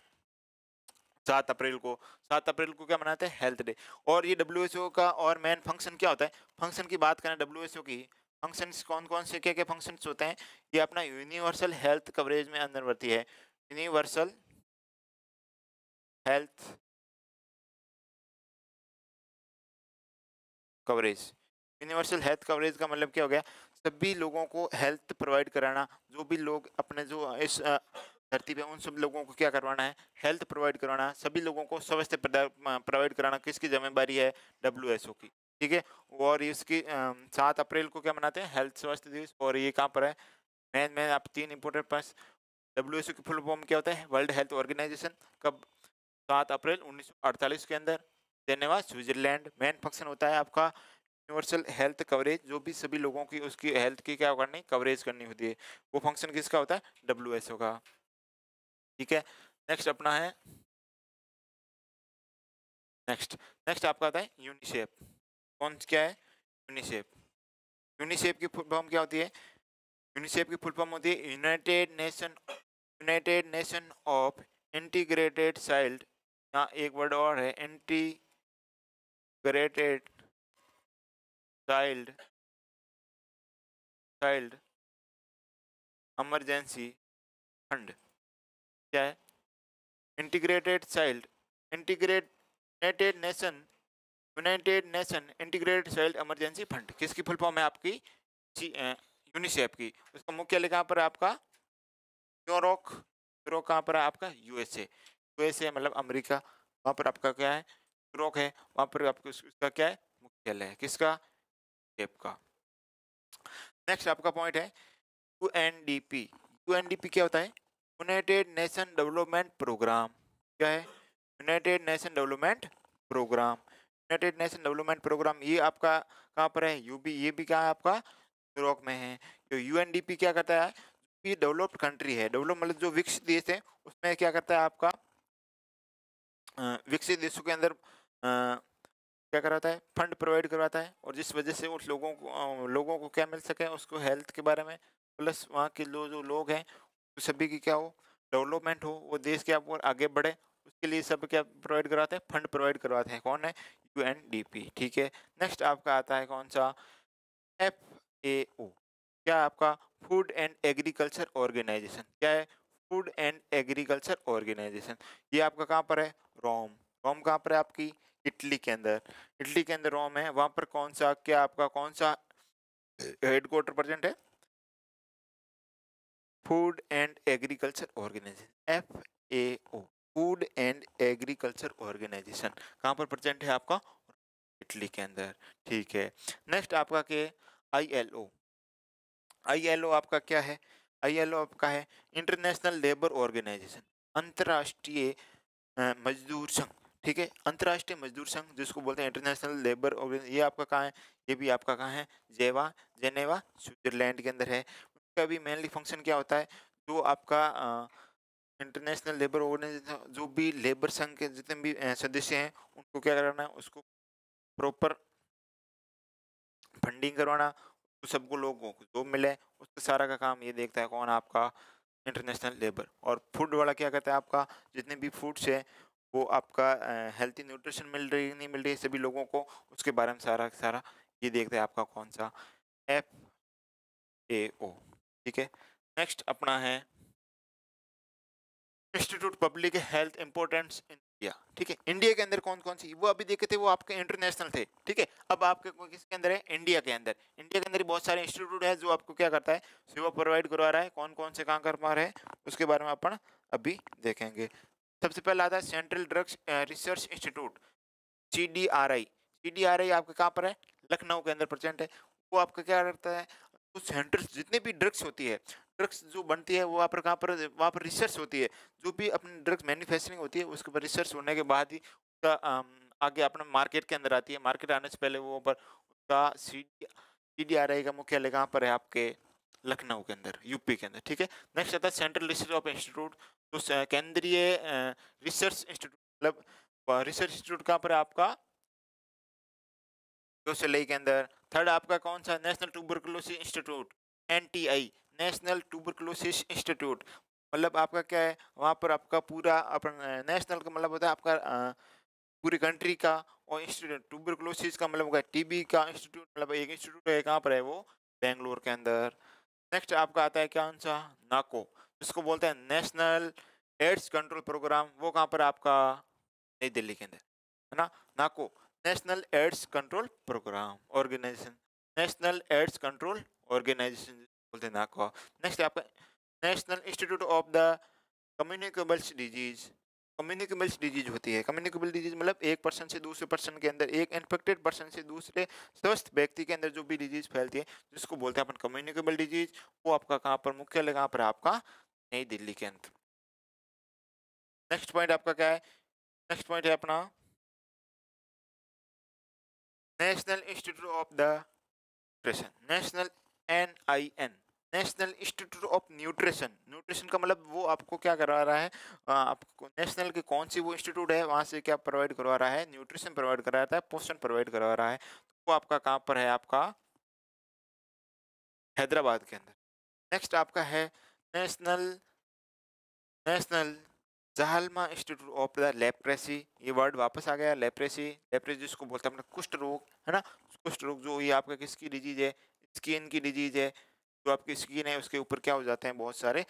7 अप्रैल को। 7 अप्रैल को क्या मनाते हैं? Health day. और ये WHO का और मेन फंक्शन क्या होता है? फंक्शन की बात करें WHO की, फंक्शंस कौन कौन से, क्या क्या फंक्शंस होते हैं? ये अपना यूनिवर्सल हेल्थ कवरेज में अंदर बढ़ती है। Universal health coverage, universal health coverage का मतलब क्या हो गया? सभी लोगों को हेल्थ प्रोवाइड कराना, जो भी लोग अपने जो इस धरती पे उन सब लोगों को क्या करवाना है? हेल्थ प्रोवाइड करवाना, सभी लोगों को स्वास्थ्य प्रोवाइड कराना किसकी जिम्मेदारी है? WHO की, ठीक है। और इसकी 7 अप्रैल को क्या मनाते हैं? हेल्थ स्वास्थ्य दिवस। और ये कहाँ पर है? मैन मैन आप तीन इंपॉर्टेंट पॉइंट्स। WHO की फुल फॉर्म क्या होता है? World Health Organization. कब? 7 अप्रैल 1948 के अंदर, जेनेवा स्विट्जरलैंड। मेन फंक्शन होता है आपका यूनिवर्सल हेल्थ कवरेज, जो भी सभी लोगों की उसकी हेल्थ की क्या करनी, कवरेज करनी होती है, वो फंक्शन किसका होता है? WHO का, ठीक है। नेक्स्ट अपना है, नेक्स्ट नेक्स्ट आपका आता है यूनिसेफ। कौन क्या है? यूनिसेफ। यूनिसेफ की फुल फॉर्म क्या होती है? यूनिसेफ की फुल फॉर्म होती है United nation of integrated child. यहाँ एक वर्ड और है, integrated child child emergency fund. क्या है? Integrated child, integrated nation, United nation integrated child emergency fund. किसकी फुल फॉर्म है आपकी? यूनिसेफ की। उसका मुख्यालय कहाँ पर है आपका? न्यूयॉर्क न्यूयॉर्क कहाँ पर है आपका? यूएसए। यूएसए मतलब अमेरिका, वहाँ पर आपका क्या है? न्यूयॉर्क है, वहाँ पर आपको उसका क्या है? मुख्यालय है, किसका? ऐप का। नेक्स्ट आपका पॉइंट है यूएनडीपी। यूएनडीपी क्या होता है? United Nation Development Programme. क्या है? United Nation Development Programme. United Nation Development Programme ये आपका कहाँ पर है? यूबी, ये भी कहाँ है आपका? न्यूयॉर्क में है। तो यूएनडीपी क्या करता है? ये डेवलप्ड कंट्री है, डेवलप मतलब जो विकसित देश है उसमें क्या करता है आपका? विकसित देशों के अंदर क्या कराता है? फंड प्रोवाइड करवाता है, और जिस वजह से उस लोगों को क्या मिल सके? उसको हेल्थ के बारे में, प्लस वहाँ के जो लोग हैं सभी की क्या हो? डेवलपमेंट हो, वो देश के आप और आगे बढ़े, उसके लिए सब क्या प्रोवाइड करवाते हैं? फंड प्रोवाइड करवाते हैं। कौन है? यूएनडीपी। ठीक है। नेक्स्ट आपका आता है कौन सा? एफएओ। क्या आपका? Food and Agriculture Organization. क्या है? Food and Agriculture Organization. ये आपका कहाँ पर है? रोम। रोम कहाँ पर है आपकी? इटली के अंदर। इटली के अंदर रोम है, वहां पर कौन सा, क्या आपका कौन सा हेडक्वार्टर प्रेजेंट है? Food and Agriculture Organization, FAO. Food and Agriculture Organization कहाँ पर प्रेजेंट है आपका? इटली के अंदर। ठीक है। नेक्स्ट आपका के आईएलओ। आईएलओ आपका क्या है? आईएलओ आपका है इंटरनेशनल लेबर ऑर्गेनाइजेशन, अंतर्राष्ट्रीय मजदूर संघ। ठीक है, अंतर्राष्ट्रीय मजदूर संघ जिसको बोलते हैं इंटरनेशनल लेबर ऑर्गेनाइजेशन। ये आपका कहाँ है? ये भी आपका कहाँ है? जेनेवा स्विट्जरलैंड के अंदर है। उसका भी मेनली फंक्शन क्या होता है? जो आपका इंटरनेशनल लेबर ऑर्गेनाइजेशन, जो भी लेबर संघ के जितने भी सदस्य हैं उनको क्या करना है? उसको प्रॉपर फंडिंग करवाना, तो सबको लोगों को जॉब मिले, उसका सारा का काम ये देखता है कौन? आपका इंटरनेशनल लेबर। और फूड वाला क्या कहता है आपका? जितने भी फूड्स है वो आपका हेल्थी न्यूट्रिशन मिल रही है नहीं मिल रही है सभी लोगों को, उसके बारे में सारा सारा ये देखता है आपका कौन सा? एफएओ। ठीक है। नेक्स्ट अपना है institute public health importance India. ठीक है, इंडिया के अंदर कौन कौन सी, वो अभी देखे थे वो आपके इंटरनेशनल थे। ठीक है, अब आपके किसके अंदर है? इंडिया के अंदर। इंडिया के अंदर बहुत सारे इंस्टीट्यूट है जो आपको क्या करता है? सेवा प्रोवाइड करवा रहा है। कौन कौन से कहाँ कर पा रहे हैं उसके बारे में अपन अभी देखेंगे। सबसे पहला आता है central drugs research institute, CDRI। CDRI आपके कहाँ पर है? लखनऊ के अंदर प्रेजेंट है। वो आपका क्या करता है? तो सेंटर जितने भी ड्रग्स होती है, ड्रग्स जो बनती है वो वहाँ पर कहाँ पर? वहाँ पर रिसर्च होती है। जो भी अपनी ड्रग्स मैन्युफैक्चरिंग होती है उसके ऊपर रिसर्च होने के बाद ही उसका आगे अपना मार्केट के अंदर आती है। मार्केट आने से पहले वो ऊपर उसका CDRI का मुख्यालय कहाँ पर है? आपके लखनऊ के अंदर, यूपी के अंदर। ठीक है। नेक्स्ट आता है सेंट्रल रिसर्च ऑफ इंस्टीट्यूट, तो केंद्रीय रिसर्च इंस्टीट्यूट, मतलब रिसर्च इंस्टीट्यूट कहाँ पर है आपका? यूसीएलए के अंदर। थर्ड आपका कौन सा? National tuberculosis institute, NTI, national tuberculosis institute. मतलब आपका क्या है? वहाँ पर आपका पूरा अपन नेशनल का मतलब होता है आपका पूरी कंट्री का, और इंस्टीट्यूट ट्यूबरकुलोसिस का मतलब होगा टीबी का इंस्टीट्यूट, मतलब एक इंस्टीट्यूट है। कहाँ पर है वो? बेंगलोर के अंदर। नेक्स्ट आपका आता है कौन सा? नाको, जिसको बोलते हैं नेशनल एड्स कंट्रोल प्रोग्राम। वो कहाँ पर आपका? नई दिल्ली के अंदर, है ना? NACO, national AIDS control programme organization, national AIDS control organization बोलते हैं नाको। नेक्स्ट आपका national institute of the communicables disease. Communicables disease होती है, कम्युनिकेबल डिजीज मतलब एक पर्सन से दूसरे पर्सन के अंदर, एक इन्फेक्टेड पर्सन से दूसरे स्वस्थ व्यक्ति के अंदर जो भी डिजीज फैलती है जिसको बोलते हैं अपन कम्युनिकेबल डिजीज। वो आपका कहाँ पर मुख्यालय कहाँ पर? आपका नई दिल्ली के अंदर। नेक्स्ट पॉइंट आपका क्या है? नेक्स्ट पॉइंट है अपना national institute of the nutrition, national NIN, national institute of nutrition. Nutrition का मतलब वो आपको क्या करवा रहा है? आपको नेशनल के कौन सी वो इंस्टीट्यूट है वहाँ से क्या प्रोवाइड करवा रहा है? न्यूट्रिशन प्रोवाइड कराता है, पोषण प्रोवाइड करवा रहा है। तो वो आपका कहाँ पर है? आपका हैदराबाद के अंदर। नेक्स्ट आपका है National national Jahalma institute of the leprosy. ये वर्ड वापस आ गया, लेप्रेसी। लेप्रेसी जिसको बोलते हैं अपना कुष्ठ रोग, है ना? कुष्ठ रोग जो ये आपका किसकी डिजीज है? स्किन की डिजीज है। जो आपकी स्किन है उसके ऊपर क्या हो जाते हैं? बहुत सारे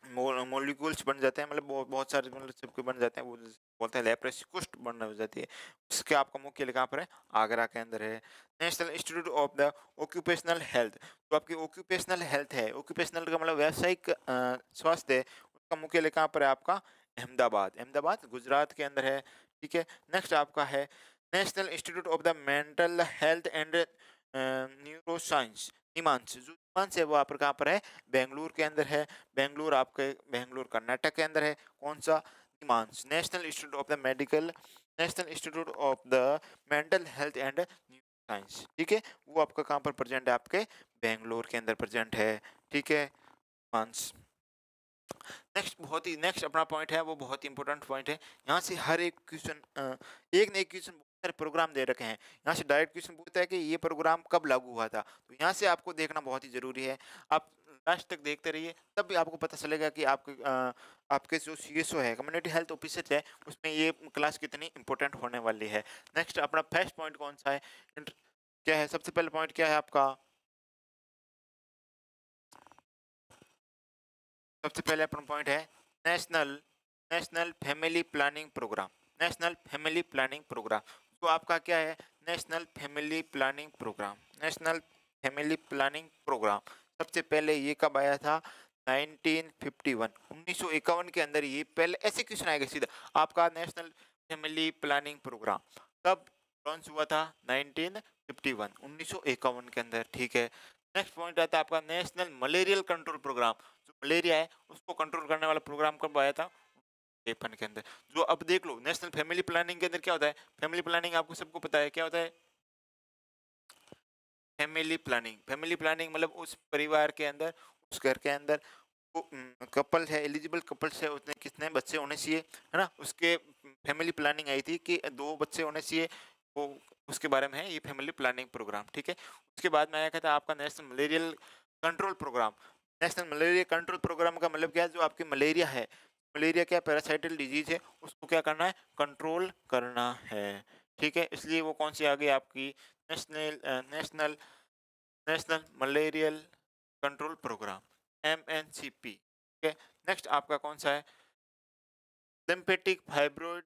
मोलिक्यूल्स बन जाते हैं, मतलब बहुत सारे मतलब चिपके बन जाते हैं, वो बोलते हैं लेप्रेसी, कुष्ठ बनने हो जाती है। उसके आपका मुख्यालय कहाँ पर है? आगरा के अंदर है। National institute of the occupational health, तो आपकी ऑक्यूपेशनल हेल्थ है, ऑक्यूपेशनल का मतलब व्यावसायिक स्वास्थ्य है, उसका मुख्यालय कहाँ पर है आपका? अहमदाबाद। अहमदाबाद गुजरात के अंदर है, ठीक है। नेक्स्ट आपका है national institute of the mental health and neuro science, NIMHANS. जो निमांस है वो आप कहाँ पर है? बेंगलुरु के अंदर है। बेंगलुरु आपके बेंगलुरु कर्नाटक के अंदर है। कौन सा? NIMHANS, national institute of the medical, national institute of the mental health and neuro science, ठीक है। वो आपका कहाँ पर प्रेजेंट है? आपके बेंगलुरु के अंदर प्रेजेंट है, ठीक है। निमांस। नेक्स्ट अपना पॉइंट है, वो बहुत ही इंपॉर्टेंट पॉइंट है। यहाँ से हर एक क्वेश्चन एक न एक क्वेश्चन, बहुत सारे प्रोग्राम दे रखे हैं, यहाँ से डायरेक्ट क्वेश्चन पूछता है कि ये प्रोग्राम कब लागू हुआ था, तो यहाँ से आपको देखना बहुत ही जरूरी है। आप लास्ट तक देखते रहिए, तब भी आपको पता चलेगा कि आपके जो CSO है, कम्युनिटी हेल्थ ऑफिसर है, उसमें ये क्लास कितनी इंपॉर्टेंट होने वाली है। नेक्स्ट अपना फर्स्ट पॉइंट कौन सा है? क्या है सबसे पहले पॉइंट? क्या है आपका? सबसे पहले अपना पॉइंट है National National Family Planning Programme. National Family Planning Programme, तो आपका क्या है? National Family Planning Programme. National Family Planning Programme सबसे पहले ये कब आया था? 1951, 1951 के अंदर ये पहले ऐसे क्वेश्चन आएगा सीधा आपका। नेशनल फैमिली प्लानिंग प्रोग्राम कब लॉन्च हुआ था? 1951, 1951 के अंदर, ठीक है। नेक्स्ट पॉइंट आता है आपका नेशनल मलेरियल कंट्रोल प्रोग्राम। जो मलेरिया है उसको कंट्रोल करने वाला प्रोग्राम कब आया था? 53 के अंदर। जो अब देख लो नेशनल फैमिली प्लानिंग के अंदर क्या होता है? फैमिली प्लानिंग आपको सबको पता है क्या होता है? फैमिली प्लानिंग, फैमिली प्लानिंग मतलब उस परिवार के अंदर, उस घर के अंदर कपल है, एलिजिबल कपल्स है, उसने कितने बच्चे होने चाहिए, है ना, उसके फैमिली प्लानिंग आई थी कि 2 बच्चे होने चाहिए, वो उसके बारे में है ये फैमिली प्लानिंग प्रोग्राम, ठीक है। उसके बाद में आया था आपका national Malarial Control programme. National Malaria Control Programme का मतलब क्या है? जो आपकी मलेरिया है, मलेरिया क्या पैरासाइटल डिजीज है, उसको क्या करना है? कंट्रोल करना है, ठीक है। इसलिए वो कौन सी आ गई आपकी? National National Malarial Control Programme, MNCP, ठीक है। नेक्स्ट आपका कौन सा है? Lymphatic fibroid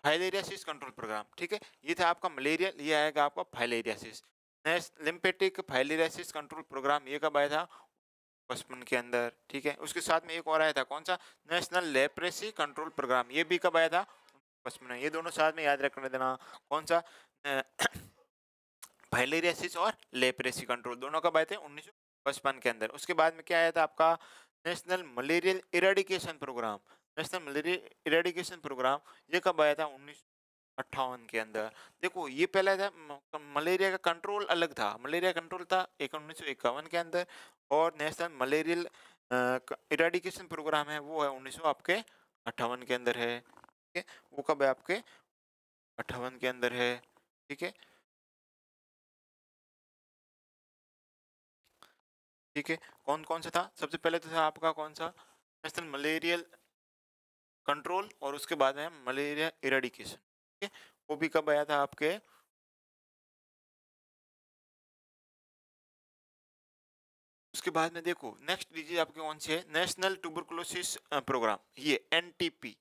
filariasis control programme, ठीक है। ये था आपका मलेरिया, ये आएगा आपका filariasis. Next lymphatic filariasis control programme, ये कब आया था? 55 के अंदर, ठीक है। उसके साथ में एक और आया था, कौन सा? नेशनल लेप्रेसी कंट्रोल प्रोग्राम, ये भी कब आया था? 55 में। ये दोनों साथ में याद रखने देना, कौन सा? फाइलेरियासिस और लेप्रेसी कंट्रोल दोनों कब आए थे? 1955 के अंदर। उसके बाद में क्या आया था आपका? National malarial eradication programme. National malaria eradication programme ये कब आया था? 1958 के अंदर। देखो ये पहला था मलेरिया का कंट्रोल अलग था, मलेरिया कंट्रोल था 1951 के अंदर, और नेशनल मलेरियल इरेडिकेशन प्रोग्राम है वो है 1958 के अंदर है, ठीक है। वो कब है? आपके 58 के अंदर है, ठीक है, ठीक है। कौन कौन सा था? सबसे पहले तो था आपका कौन सा? नेशनल मलेरियल कंट्रोल, और उसके बाद में मलेरिया इरेडिकेशन, ठीक है। वो भी कब आया था आपके? उसके बाद में देखो नेक्स्ट डिजीज आपके कौन सी है? नेशनल ट्यूबरकुलोसिस प्रोग्राम, ये NTP,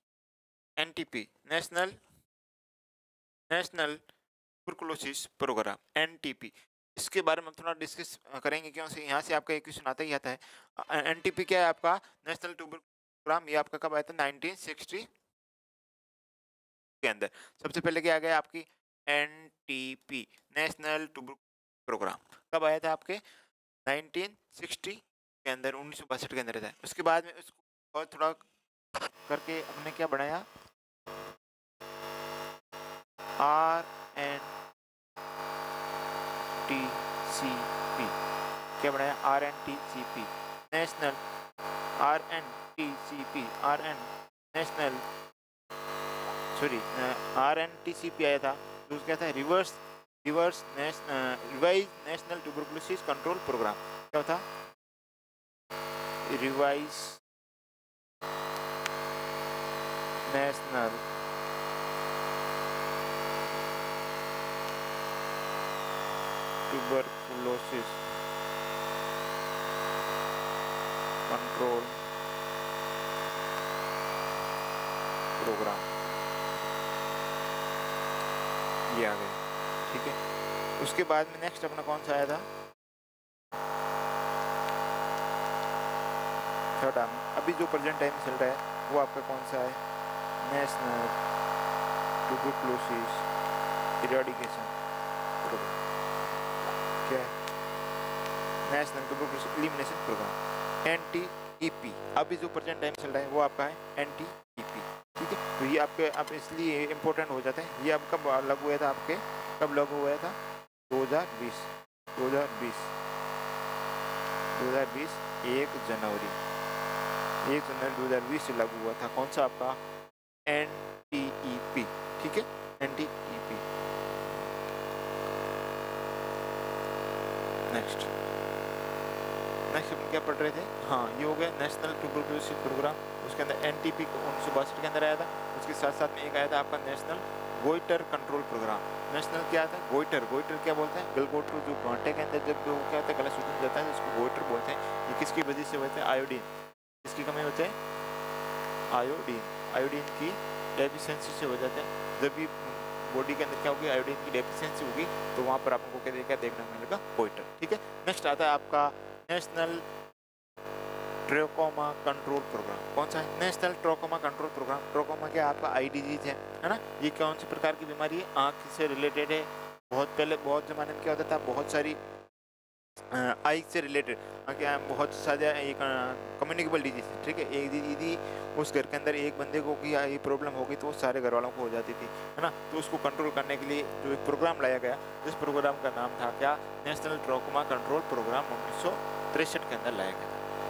NTP national national tuberculosis programme, NTP। इसके बारे में हम थोड़ा डिस्कस करेंगे, क्योंकि यहाँ से आपका एक क्वेश्चन आता ही आता है। NTP क्या है आपका? नेशनल ट्यूबर प्रोग्राम, ये आपका कब आया था? 1960 के अंदर। सबसे पहले क्या आ गया आपकी? NTP नेशनल ट्यूबर प्रोग्राम कब आया था आपके? 1960 के अंदर, 1962 के अंदर था। उसके बाद में उसको और थोड़ा करके हमने क्या बनाया? RNTCP, क्या बनाया? RNTCP national, RNTCP RN national, sorry RNTCP आया था, तो क्या था? Revise national tuberculosis control programme. क्या था? Revise national tuberculosis control programme, ये आ गया, ठीक है। उसके बाद में नेक्स्ट अपना कौन सा आया था, थर्ड अभी जो प्रेजेंट टाइम चल रहा है वो आपका कौन सा है, नेशनल ट्यूबरकुलोसिस इरेडिकेशन प्रोग्राम, क्या है, national tuberculosis elimination programme, NTEP। अभी जो प्रेजेंट टाइम चल रहा है वो आपका है NTEP, ठीक है। तो ये आपके आप इसलिए इम्पोर्टेंट हो जाते हैं। ये अब कब लागू हुआ था, आपके कब लागू हुआ था, 2020 1 जनवरी 2020 से लागू हुआ था। कौन सा आपका NTEP, ठीक है, NTEP। नेक्स्ट अपन क्या पढ़ रहे थे, हाँ ये हो गया नेशनल ट्यूबरकुलोसिस प्रोग्राम, उसके अंदर NTP 1962 के अंदर आया था। उसके साथ साथ में एक आया था आपका national goitre control programme. National क्या था, गोइटर क्या बोलते हैं, गलगोटरू जो घाटे के अंदर जब वो क्या होता है, गला सूजन जाता है, उसको गोइटर बोलते हैं। ये किसकी वजह से होते हैं, आयोडीन, किसकी कमी होते हैं, आयोडीन की डेफिशिएंसी से हो जाते हैं। जब भी बॉडी के अंदर क्या होगी, आयोडीन की डेफिशिएंसी होगी, तो वहाँ पर आपको क्या देखने मिलेगा, गोइटर, ठीक है। नेक्स्ट आता है आपका नेशनल ट्रोकोमा कंट्रोल प्रोग्राम। कौन सा है, national trachoma control programme. Trachoma क्या आपका आई डिजीज है ना। ये कौन सी प्रकार की बीमारी है, आँख से रिलेटेड है। बहुत पहले बहुत ज़माने में क्या होता था, बहुत सारी आई से रिलेटेड क्या बहुत सारे एक कम्युनिकेबल डिजीज, ठीक है। एक यदि उस घर के अंदर एक बंदे को की ये प्रॉब्लम होगी तो सारे घर वालों को हो जाती थी, है ना। तो उसको कंट्रोल करने के लिए जो एक प्रोग्राम लाया गया, जिस प्रोग्राम का नाम था क्या, नेशनल ट्रोकोमा कंट्रोल प्रोग्राम 1963 के अंदर लाया गया था।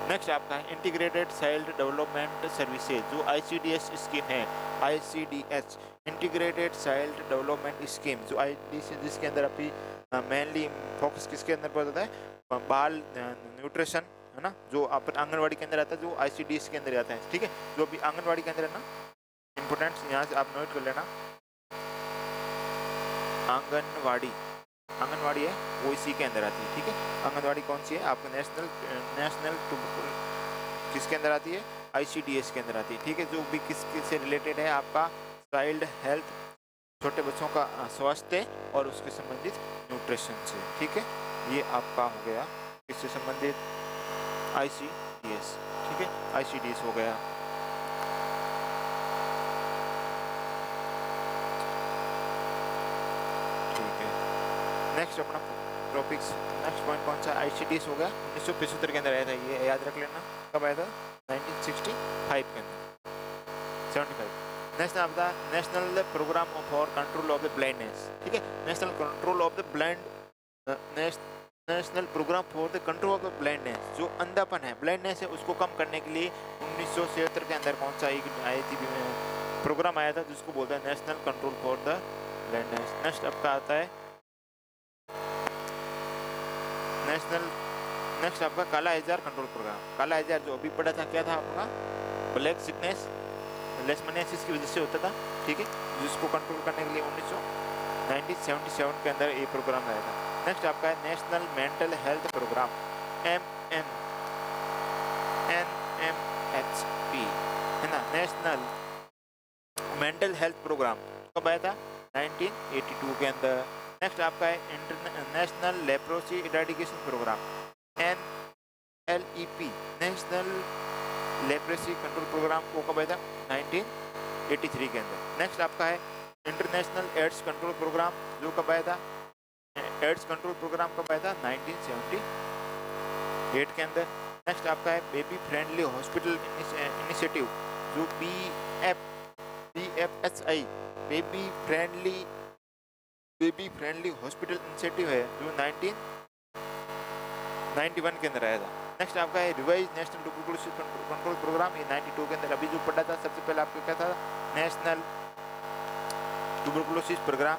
नेक्स्ट आपका है इंटीग्रेटेड चाइल्ड डेवलपमेंट सर्विसेज, जो ICDS स्कीम है, ICDS integrated child development scheme, जो ICDS जिसके अंदर अभी मेनली फोकस किसके अंदर पर होता है, बाल न्यूट्रिशन, है ना, जो अपन आंगनवाड़ी के अंदर आता है, जो ICDS के अंदर आता है, ठीक है। जो अभी आंगनवाड़ी के अंदर है ना, इम्पोर्टेंट यहाँ से आप नोट कर लेना, आंगनवाड़ी है वो इसी के अंदर आती है, ठीक है। आंगनवाड़ी कौन सी है आपको, नेशनल किसके अंदर आती है, ICDS के अंदर आती है, ठीक है। जो भी किससे रिलेटेड है, आपका चाइल्ड हेल्थ, छोटे बच्चों का स्वास्थ्य और उसके संबंधित न्यूट्रिशन से, ठीक है। ये आपका हो गया किससे संबंधित, ICDS, ठीक है, ICDS हो गया। ठीक है, नेक्स्ट अपना टॉपिक्स, नेक्स्ट पॉइंट कौन सा, ICDS हो गया 1975 के अंदर आया था। ये याद रख लेना, कब आया था, 1965 के अंदर, 75। नेक्स्ट आपका national programme for control of the blindness, ठीक है। National control of the national programme for the control of the blindness, जो अंधापन है, ब्लाइंडनेस है, उसको कम करने के लिए 1976 के अंदर कौन सा एक IIT प्रोग्राम आया था, जिसको बोलते हैं national control for the blindness. Next आपका आता है नेक्स्ट आपका काला आजार कंट्रोल प्रोग्राम। काला आजार जो अभी पढ़ा था, क्या था आपका, ब्लैक सिकनेस, लेशमनियासिस की वजह से होता था, ठीक है, जिसको कंट्रोल करने के लिए 1977 के अंदर ये प्रोग्राम आया था। नेक्स्ट आपका है national mental health programme, NMHP, है ना, नेशनल मेंटल हेल्थ प्रोग्राम कब आया था, 1982 के अंदर। नेक्स्ट आपका है national leprosy eradication programme, NLEP, national leprosy control programme को कब आया था, 1983 के अंदर। नेक्स्ट आपका है इंटरनेशनल एड्स कंट्रोल प्रोग्राम, जो कब आया था, एड्स कंट्रोल प्रोग्राम कब आया था, 1978 के अंदर। नेक्स्ट आपका है बेबी फ्रेंडली हॉस्पिटल इनिशिएटिव, जो BFHI baby friendly hospital initiative है, जो 1991 के अंदर आया था। नेक्स्ट आपका है revise national tuberculosis control programme, ये 92 के अंदर अभी जो पढ़ा था। सबसे पहले आपको क्या था, नेशनल ट्यूबरकुलोसिस प्रोग्राम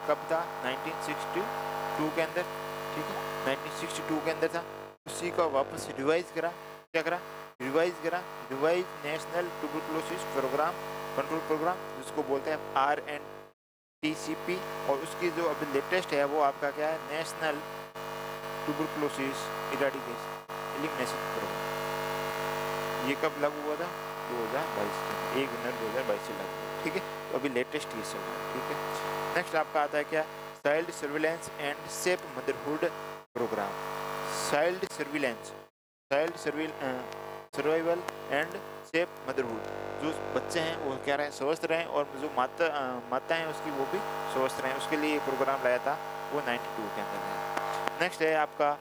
कब था, 1962 के अंदर, ठीक है, 1962 के अंदर था। उसी का वापस रिवाइज करा, क्या करा, revise national tuberculosis programme control programme, जिसको बोलते हैं RNTCP। और उसकी जो अभी लेटेस्ट है वो आपका क्या है, national tuberculosis eradication elimination programme. ये कब लागू हुआ था, 2022 के अंदर। 1 जनवरी 2022 से लागू, ठीक है। तो अभी लेटेस्ट ये चल रहा है, ठीक है। नेक्स्ट आपका आता है क्या, child surveillance and safe motherhood programme. Child surveillance, child survival and safe motherhood, जो बच्चे हैं वो क्या रहे, स्वस्थ रहें, और जो माता हैं उसकी वो भी स्वस्थ रहें, उसके लिए प्रोग्राम लाया था, वो 92 के अंदर है। नेक्स्ट है आपका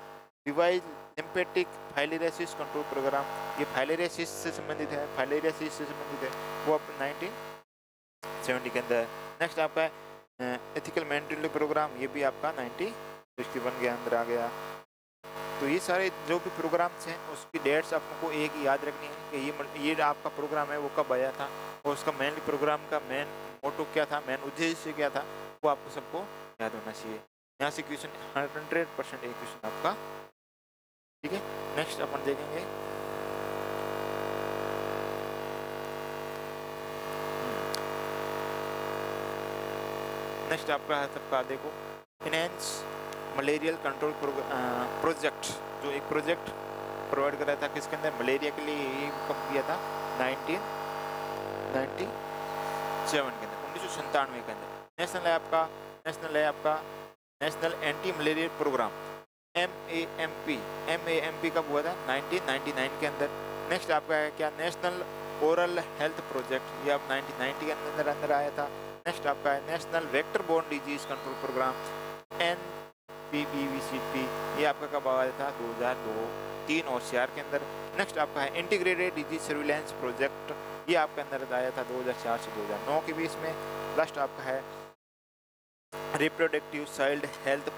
device lymphatic filariasis control programme, ये फाइलेरियासिस से संबंधित है, फाइलेरियासिस से संबंधित है, वो आप 1970 के अंदर। नेक्स्ट आपका एथिकल मेंटल प्रोग्राम, ये भी आपका 1961 के अंदर आ गया। तो ये सारे जो भी प्रोग्राम्स हैं उसकी डेट्स आपको एक ही याद रखनी है कि ये आपका प्रोग्राम है वो कब आया था, और उसका मेन प्रोग्राम का मेन मोटो क्या था, मेन उद्देश्य क्या था, वो आपको सबको याद होना चाहिए। यहाँ से क्वेश्चन 100% एक क्वेश्चन आपका, ठीक है। नेक्स्ट अपन देखेंगे नेक्स्ट आपका है सबका, देखो इनहेंस मलेरियल कंट्रोल प्रोजेक्ट, जो एक प्रोजेक्ट प्रोवाइड कर रहा था किसके अंदर, मलेरिया के लिए, ये कब किया था, 1997 के अंदर, 1997 के अंदर। नेशनल है आपका national anti malaria programme, MAMP कब हुआ था, 1999 के अंदर। नेक्स्ट आपका है क्या, नेशनल ओरल हेल्थ प्रोजेक्ट, ये अब 1990 के अंदर आया था। नेक्स्ट आपका है national vector borne disease control programme, NPPVCP, ये आपका कब आया था, 2002-3 और 4 के अंदर। नेक्स्ट आपका है इंटीग्रेटेड डिजीज सर्विलेंस प्रोजेक्ट, ये आपके अंदर आया था 2004 से 2009 के बीच में। लास्ट आपका है reproductive child health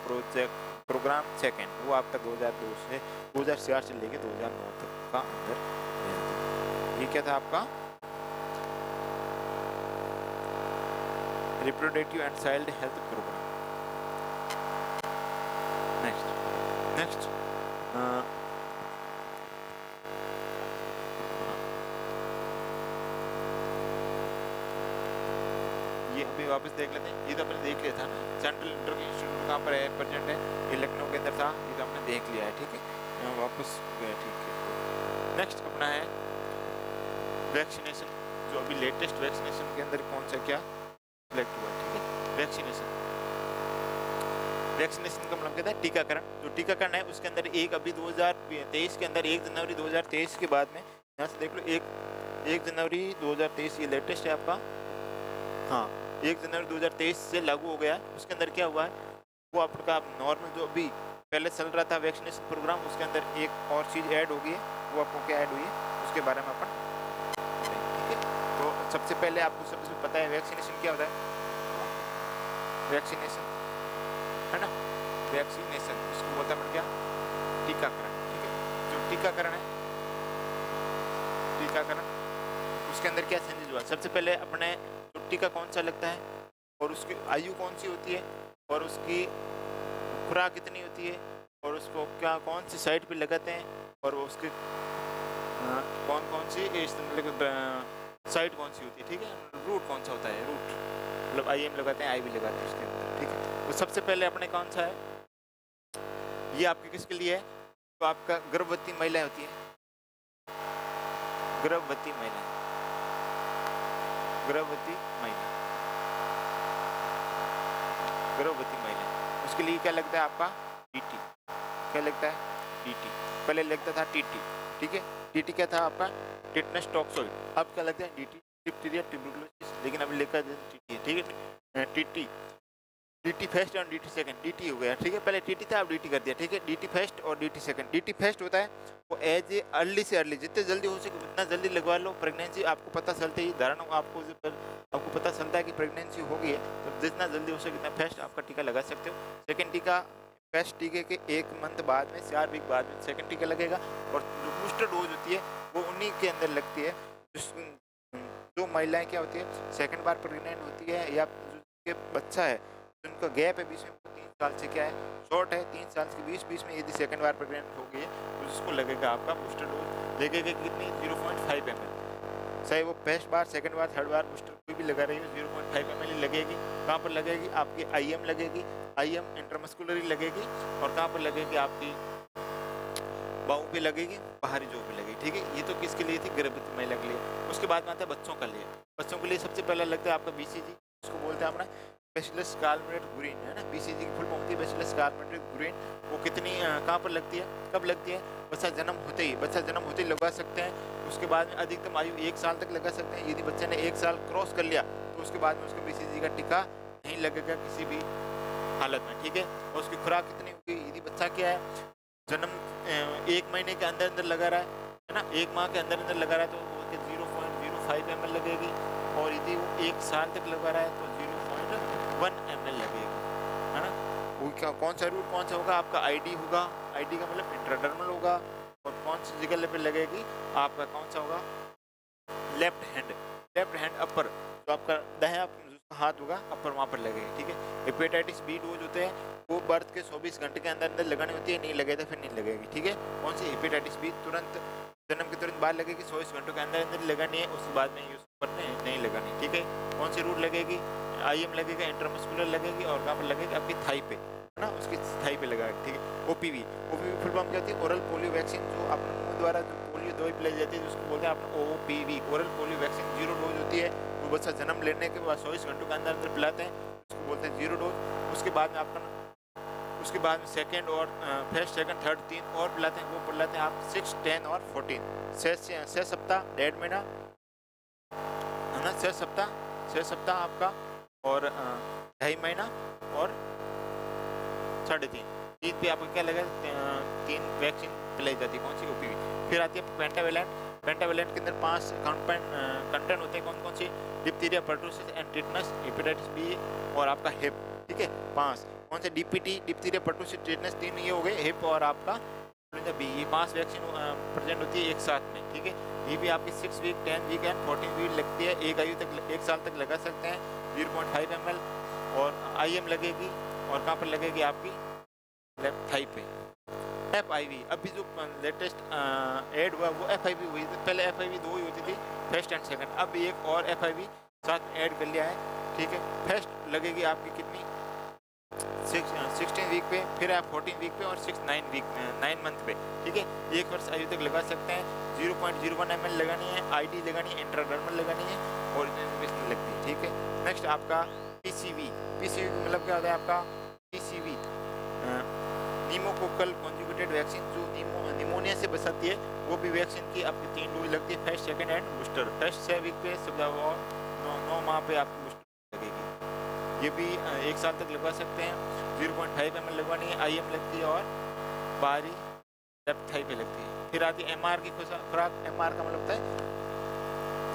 programme second, वो आपका 2004 से लेके 2009 तक का अंदर। ये क्या था आपका, reproductive and child health programme. Next ये अभी वापस देख लेते हैं, ये तो अपने देख लिया था ना, सेंट्रल इंटरव्यू इंस्टीट्यूट कहाँ पर है, प्रेजेंट है, ये लखनऊ के अंदर था, ये तो हमने देख लिया है, ठीक है। वापस गए, ठीक है। नेक्स्ट अपना है वैक्सीनेशन, जो अभी लेटेस्ट वैक्सीनेशन के अंदर कौन सा क्या सिलेक्ट हुआ, ठीक है। वैक्सीनेशन का मतलब कहता है टीकाकरण, जो टीकाकरण है उसके अंदर एक अभी 2023 के अंदर 1 जनवरी 2023 के बाद में, यहाँ से देख लो 1 जनवरी 2023 ये लेटेस्ट है आपका, हाँ 1 जनवरी 2023 से लागू हो गया है। उसके अंदर क्या हुआ है, वो आपका नॉर्मल जो अभी पहले चल रहा था वैक्सीनेशन प्रोग्राम, उसके अंदर एक और चीज़ ऐड हो गई है, वो आपको क्या ऐड हुई है उसके बारे में अपन, ठीक है। तो सबसे पहले आपको सबसे पता है वैक्सीनेशन क्या होता है, वैक्सीनेशन है ना, वैक्सीनेशन इसको बोलता है क्या, टीकाकरण, ठीक है। जो टीकाकरण है, टीकाकरण उसके अंदर क्या चेंजेस हुआ, सबसे पहले अपने जो टीका कौन सा लगता है, और उसकी आयु कौन सी होती है, और उसकी खुराक कितनी होती है, और उसको क्या कौन सी साइड पे लगाते हैं, और उसके कौन सी साइड कौन सी होती है, ठीक है। रूट कौन सा होता है, रूट मतलब IM लगाते हैं, IV लगाते हैं उसके अंदर, ठीक है। तो सबसे पहले अपने कौन सा है, ये आपके किसके लिए है, तो आपका गर्भवती महिलाएं होती है, गर्भवती महिला, गर्भवती महिला, उसके लिए क्या लगता है आपका TT, क्या लगता है TT, पहले लगता था TT, ठीक है। TT क्या था आपका, टिटनस टॉक्सोइड, अब क्या लगता है DT, डिप्थीरिया ट्यूबरकुलोसिस, लेकिन अभी लिखा है TT, ठीक है। DT फर्स्ट और DT सेकंड, DT हो गया, ठीक है। पहले TT था, अब DT कर दिया, ठीक है। DT फर्स्ट और DT सेकंड, DT फर्स्ट होता है वो एज अर्ली से अर्ली, जितने जल्दी हो सके उतना जल्दी लगवा लो। प्रेगनेंसी आपको पता चलते ही धारणा आपको पता चलता है कि प्रेगनेंसी हो गई है, तो जितना जल्दी हो सके उतना फर्स्ट आपका टीका लगा सकते हो। सेकंड टीका फर्स्ट टीके के 1 मंथ बाद में, 4 वीक बाद में सेकंड टीका लगेगा, और जो बूस्टर डोज होती है वो उन्हीं के अंदर लगती है। जो महिलाएं क्या होती है सेकंड बार प्रेग्नेंट होती है, या जो बच्चा है उनका गैप है बीच में 3 साल से क्या है शॉर्ट है, 3 साल के बीच में यदि सेकंड बार प्रेग्नेंट हो गई है तो उसको लगेगा आपका बूस्टर डोज, लगेगा कितनी 0.5 ml, चाहे वो फर्स्ट बार सेकंड बार थर्ड बार बूस्टर कोई भी लगा रही हो 0.5 ml लगेगी। कहाँ पर लगेगी आपकी IM लगेगी, IM इंट्रामस्कुलरी लगेगी, और कहाँ पर लगेगी आपकी बाहों पे लगेगी, बाहरी जो पे लगेगी, ठीक है। ये तो किसके लिए थी, गर्भवती महिला के लिए। उसके बाद में आता है बच्चों के लिए। बच्चों के लिए सबसे पहला लगता है आपका बीसीजी, उसको बोलते हैं अपना बैसिलस कार्बोनेट ग्रीन, है ना। बीसीजी की फुल फॉर्म होती है बैसिलस कार्बोनेट ग्रीन। वो कितनी कहाँ पर लगती है, कब लगती है, बच्चा जन्म होते ही, बच्चा जन्म होते ही लगा सकते हैं। उसके बाद में अधिकतम आयु 1 साल तक लगा सकते हैं। यदि बच्चे ने 1 साल क्रॉस कर लिया तो उसके बाद में उसको बीसीजी का टीका नहीं लगेगा किसी भी हालत में, ठीक है। और उसकी खुराक कितनी होगी, यदि बच्चा क्या है जन्म 1 महीने के अंदर अंदर लगा रहा है ना, 1 माह के अंदर अंदर लगा रहा है तो 0.05 ml लगेगी। और यदि वो 1 साल तक लगा रहा है तो 0.1 ml लगेगी, है ना। वो कौन सा रूट कौन सा होगा, आपका आईडी होगा। आईडी का मतलब इंट्राडर्मल होगा। और कौन सी जगह पे लगेगी, आपका कौन सा होगा, लेफ्ट हैंड अपर, जो आपका दाहिना हाथ होगा अपर, वहाँ पर लगेगी, ठीक है। हेपेटाइटिस बी डोज होते हैं वो बर्थ के 24 घंटे के अंदर अंदर लगानी होती है, नहीं लगे तो फिर नहीं लगेगी, ठीक है। कौन सी, हेपेटाइटिस बी तुरंत जन्म के तुरंत बाद लगेगी, 24 घंटों के अंदर अंदर लगानी है, उसके बाद में यूज करने नहीं लगानी, ठीक है। कौन सी रूट लगेगी, आईएम लगेगा, इंट्रामस्कुलर लगेगी, और कहाँ पर लगेगी, आपकी थाई पे, है ना, उसकी थाई पे लगाएगी, ठीक है। ओपीवी फुल फॉर्म क्या होती है, ओरल पोलियो वैक्सीन, जो अपने मुंह द्वारा जो पोलियो दवाई पिलाई जाती है उसको बोलते हैं अपना OPV, oral polio vaccine. 0 dose होती है, वो बच्चा जन्म लेने के बाद 24 घंटों के अंदर अंदर पिलाते हैं, उसको बोलते हैं 0 डोज। उसके बाद में आपका उसके बाद में सेकंड और फर्स्ट सेकंड थर्ड 3 और पिलाते हैं, वो पिलाते हैं आप 6, 10 और 14, 6 सप्ताह, 1.5 महीना, है ना, 6 सप्ताह आपका, और 2.5 महीना और 3.5 तीन पे आपको क्या लगा, 3 वैक्सीन पिलाई जाती है, कौन सी, ओपीवी। फिर आती है पेंटावेलेंट। पेंटावेलेंट के अंदर 5 कंटेंट होते हैं, कौन कौन सी, diphtheria, pertussis and tetanus, hepatitis B और आपका हिप, ठीक है। 5 कौन से, डीपीटी, डिप्थीरिया, पर्टूसिस, टिटनस, 3 ये हो गए, हिप और आपका बी, ये 5 वैक्सीन प्रेजेंट होती है एक साथ में, ठीक है। ये भी आपकी 6 वीक, 10 वीक एंड 14 वीक लगती है, एक आयु तक 1 साल तक लगा सकते हैं। 0.5 ml और आईएम लगेगी, और कहाँ पर लगेगी, आपकी लेफ्ट थाई पे। FIV अभी जो लेटेस्ट ऐड हुआ वो FIV हुई थी, पहले FIV 2 ही होती थी, फर्स्ट एंड सेकंड, अब एक और FIV साथ ऐड कर लिया है, ठीक है। फर्स्ट लगेगी आपकी कितनी, 16 वीक पे, फिर आप 14 वीक पे और 9 मंथ पे, ठीक है। 1 वर्ष आयु तक लगा सकते हैं। 0.01 ml लगानी है, आईडी लगानी है, इंट्राडर्मल लगानी है, और इंजेक्शन लगती है, ठीक है। नेक्स्ट आपका PCV मतलब क्या होता है आपका, PCV नीमोकोकल कॉन्जुगेटेड वैक्सीन, जो निमोनिया से बचाती है, वो भी वैक्सीन की आपकी 3 डोज लगती है, first second and booster. First 6 week पे, 9 माह पे आपको बूस्टर लगेगी, ये भी 1 साल तक लगवा सकते हैं। 0.5 ml लगवानी है, आईएम लगती है, और बाहरी लेफ्ट थाई पे लगती है। फिर आती है MR की खुराक। MR का मतलब होता है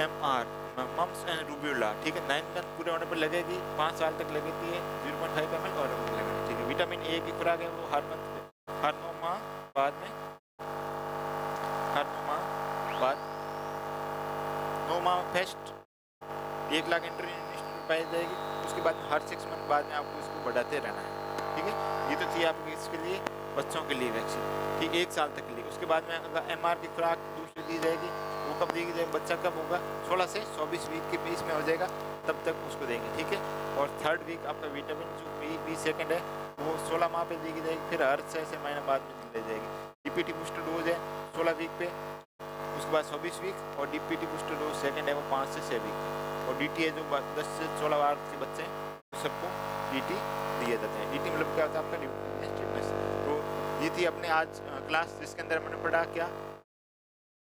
MR, मम्स एंड रूबेला, ठीक है। 9 मंथ पूरे होने पर लगेगी, 5 साल तक लगती है, 0.5 ml और लगेगी, ठीक है। विटामिन A की खुराक है, वो हर 9 माह बाद में, हर 9 माह बाद, 9 माह फर्स्ट 1 लाख इंटरनेशनल पाई जाएगी, उसके बाद हर 6 मंथ बाद में आपको इसको बढ़ाते रहना है, ठीक है। ये तो थी आपकी इसके लिए, बच्चों के लिए वैक्सीन, ठीक, 1 साल तक के लिए। उसके बाद में अगर MR की खुराक दूसरी दी जाएगी, वो कब देगी जाएगी, बच्चा कब होगा, 16 से 24 वीक के बीच में हो जाएगा, तब तक उसको देंगे, ठीक है। और थर्ड वीक आपका विटामिन जो बी सेकेंड है, वो 16 माह पे दी जाएगी, फिर हर 6 महीने बाद में दी जाएगी। DPT बूस्टर डोज है 16 वीक पे, उसके बाद 24 वीक, और DPT बूस्टर डोज सेकेंड है वो 5 से 6 वीक पे। और DT है जो 10 से 16 बार के बच्चे हैं सबको DT दिए जाते हैं। DT मतलब क्या होता है आपका, टिटनेस। तो ये थी अपने आज क्लास, जिसके अंदर मैंने पढ़ा क्या,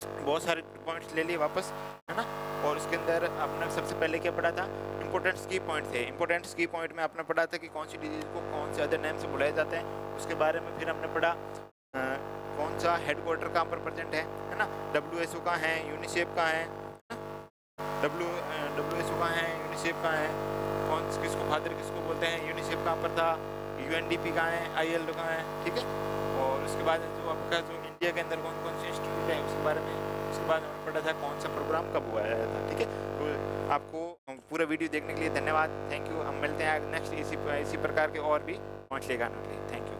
बहुत सारे पॉइंट्स ले लिए वापस, है ना। और उसके अंदर अपने सबसे पहले क्या पढ़ा था, इंपॉर्टेंट की पॉइंट थे। इंपॉर्टेंट की पॉइंट में आपने पढ़ा था कि कौन सी डिजीज को कौन से अदर नेम से बुलाए जाते हैं, उसके बारे में। फिर हमने पढ़ा कौन सा हेडक्वार्टर कहाँ पर प्रेजेंट है ना। WHO का है, यूनिसेफ का है, WHO का है, यूनिसेफ का है, कौन किसको फादर किसको बोलते हैं, यूनिसेफ कहाँ पर था, UNDP का है, ILO का है, ठीक है। और उसके बाद जो आपका जो इंडिया के अंदर कौन कौन से इंस्टीट्यूट है उसके बारे में, उसके बाद हमें पढ़ा था कौन सा प्रोग्राम कब हुआ था, ठीक है। तो आपको पूरा वीडियो देखने के लिए धन्यवाद, थैंक यू। हम मिलते हैं नेक्स्ट इसी प्रकार के और भी पॉइंट्स लेकर आने के लिए, थैंक यू।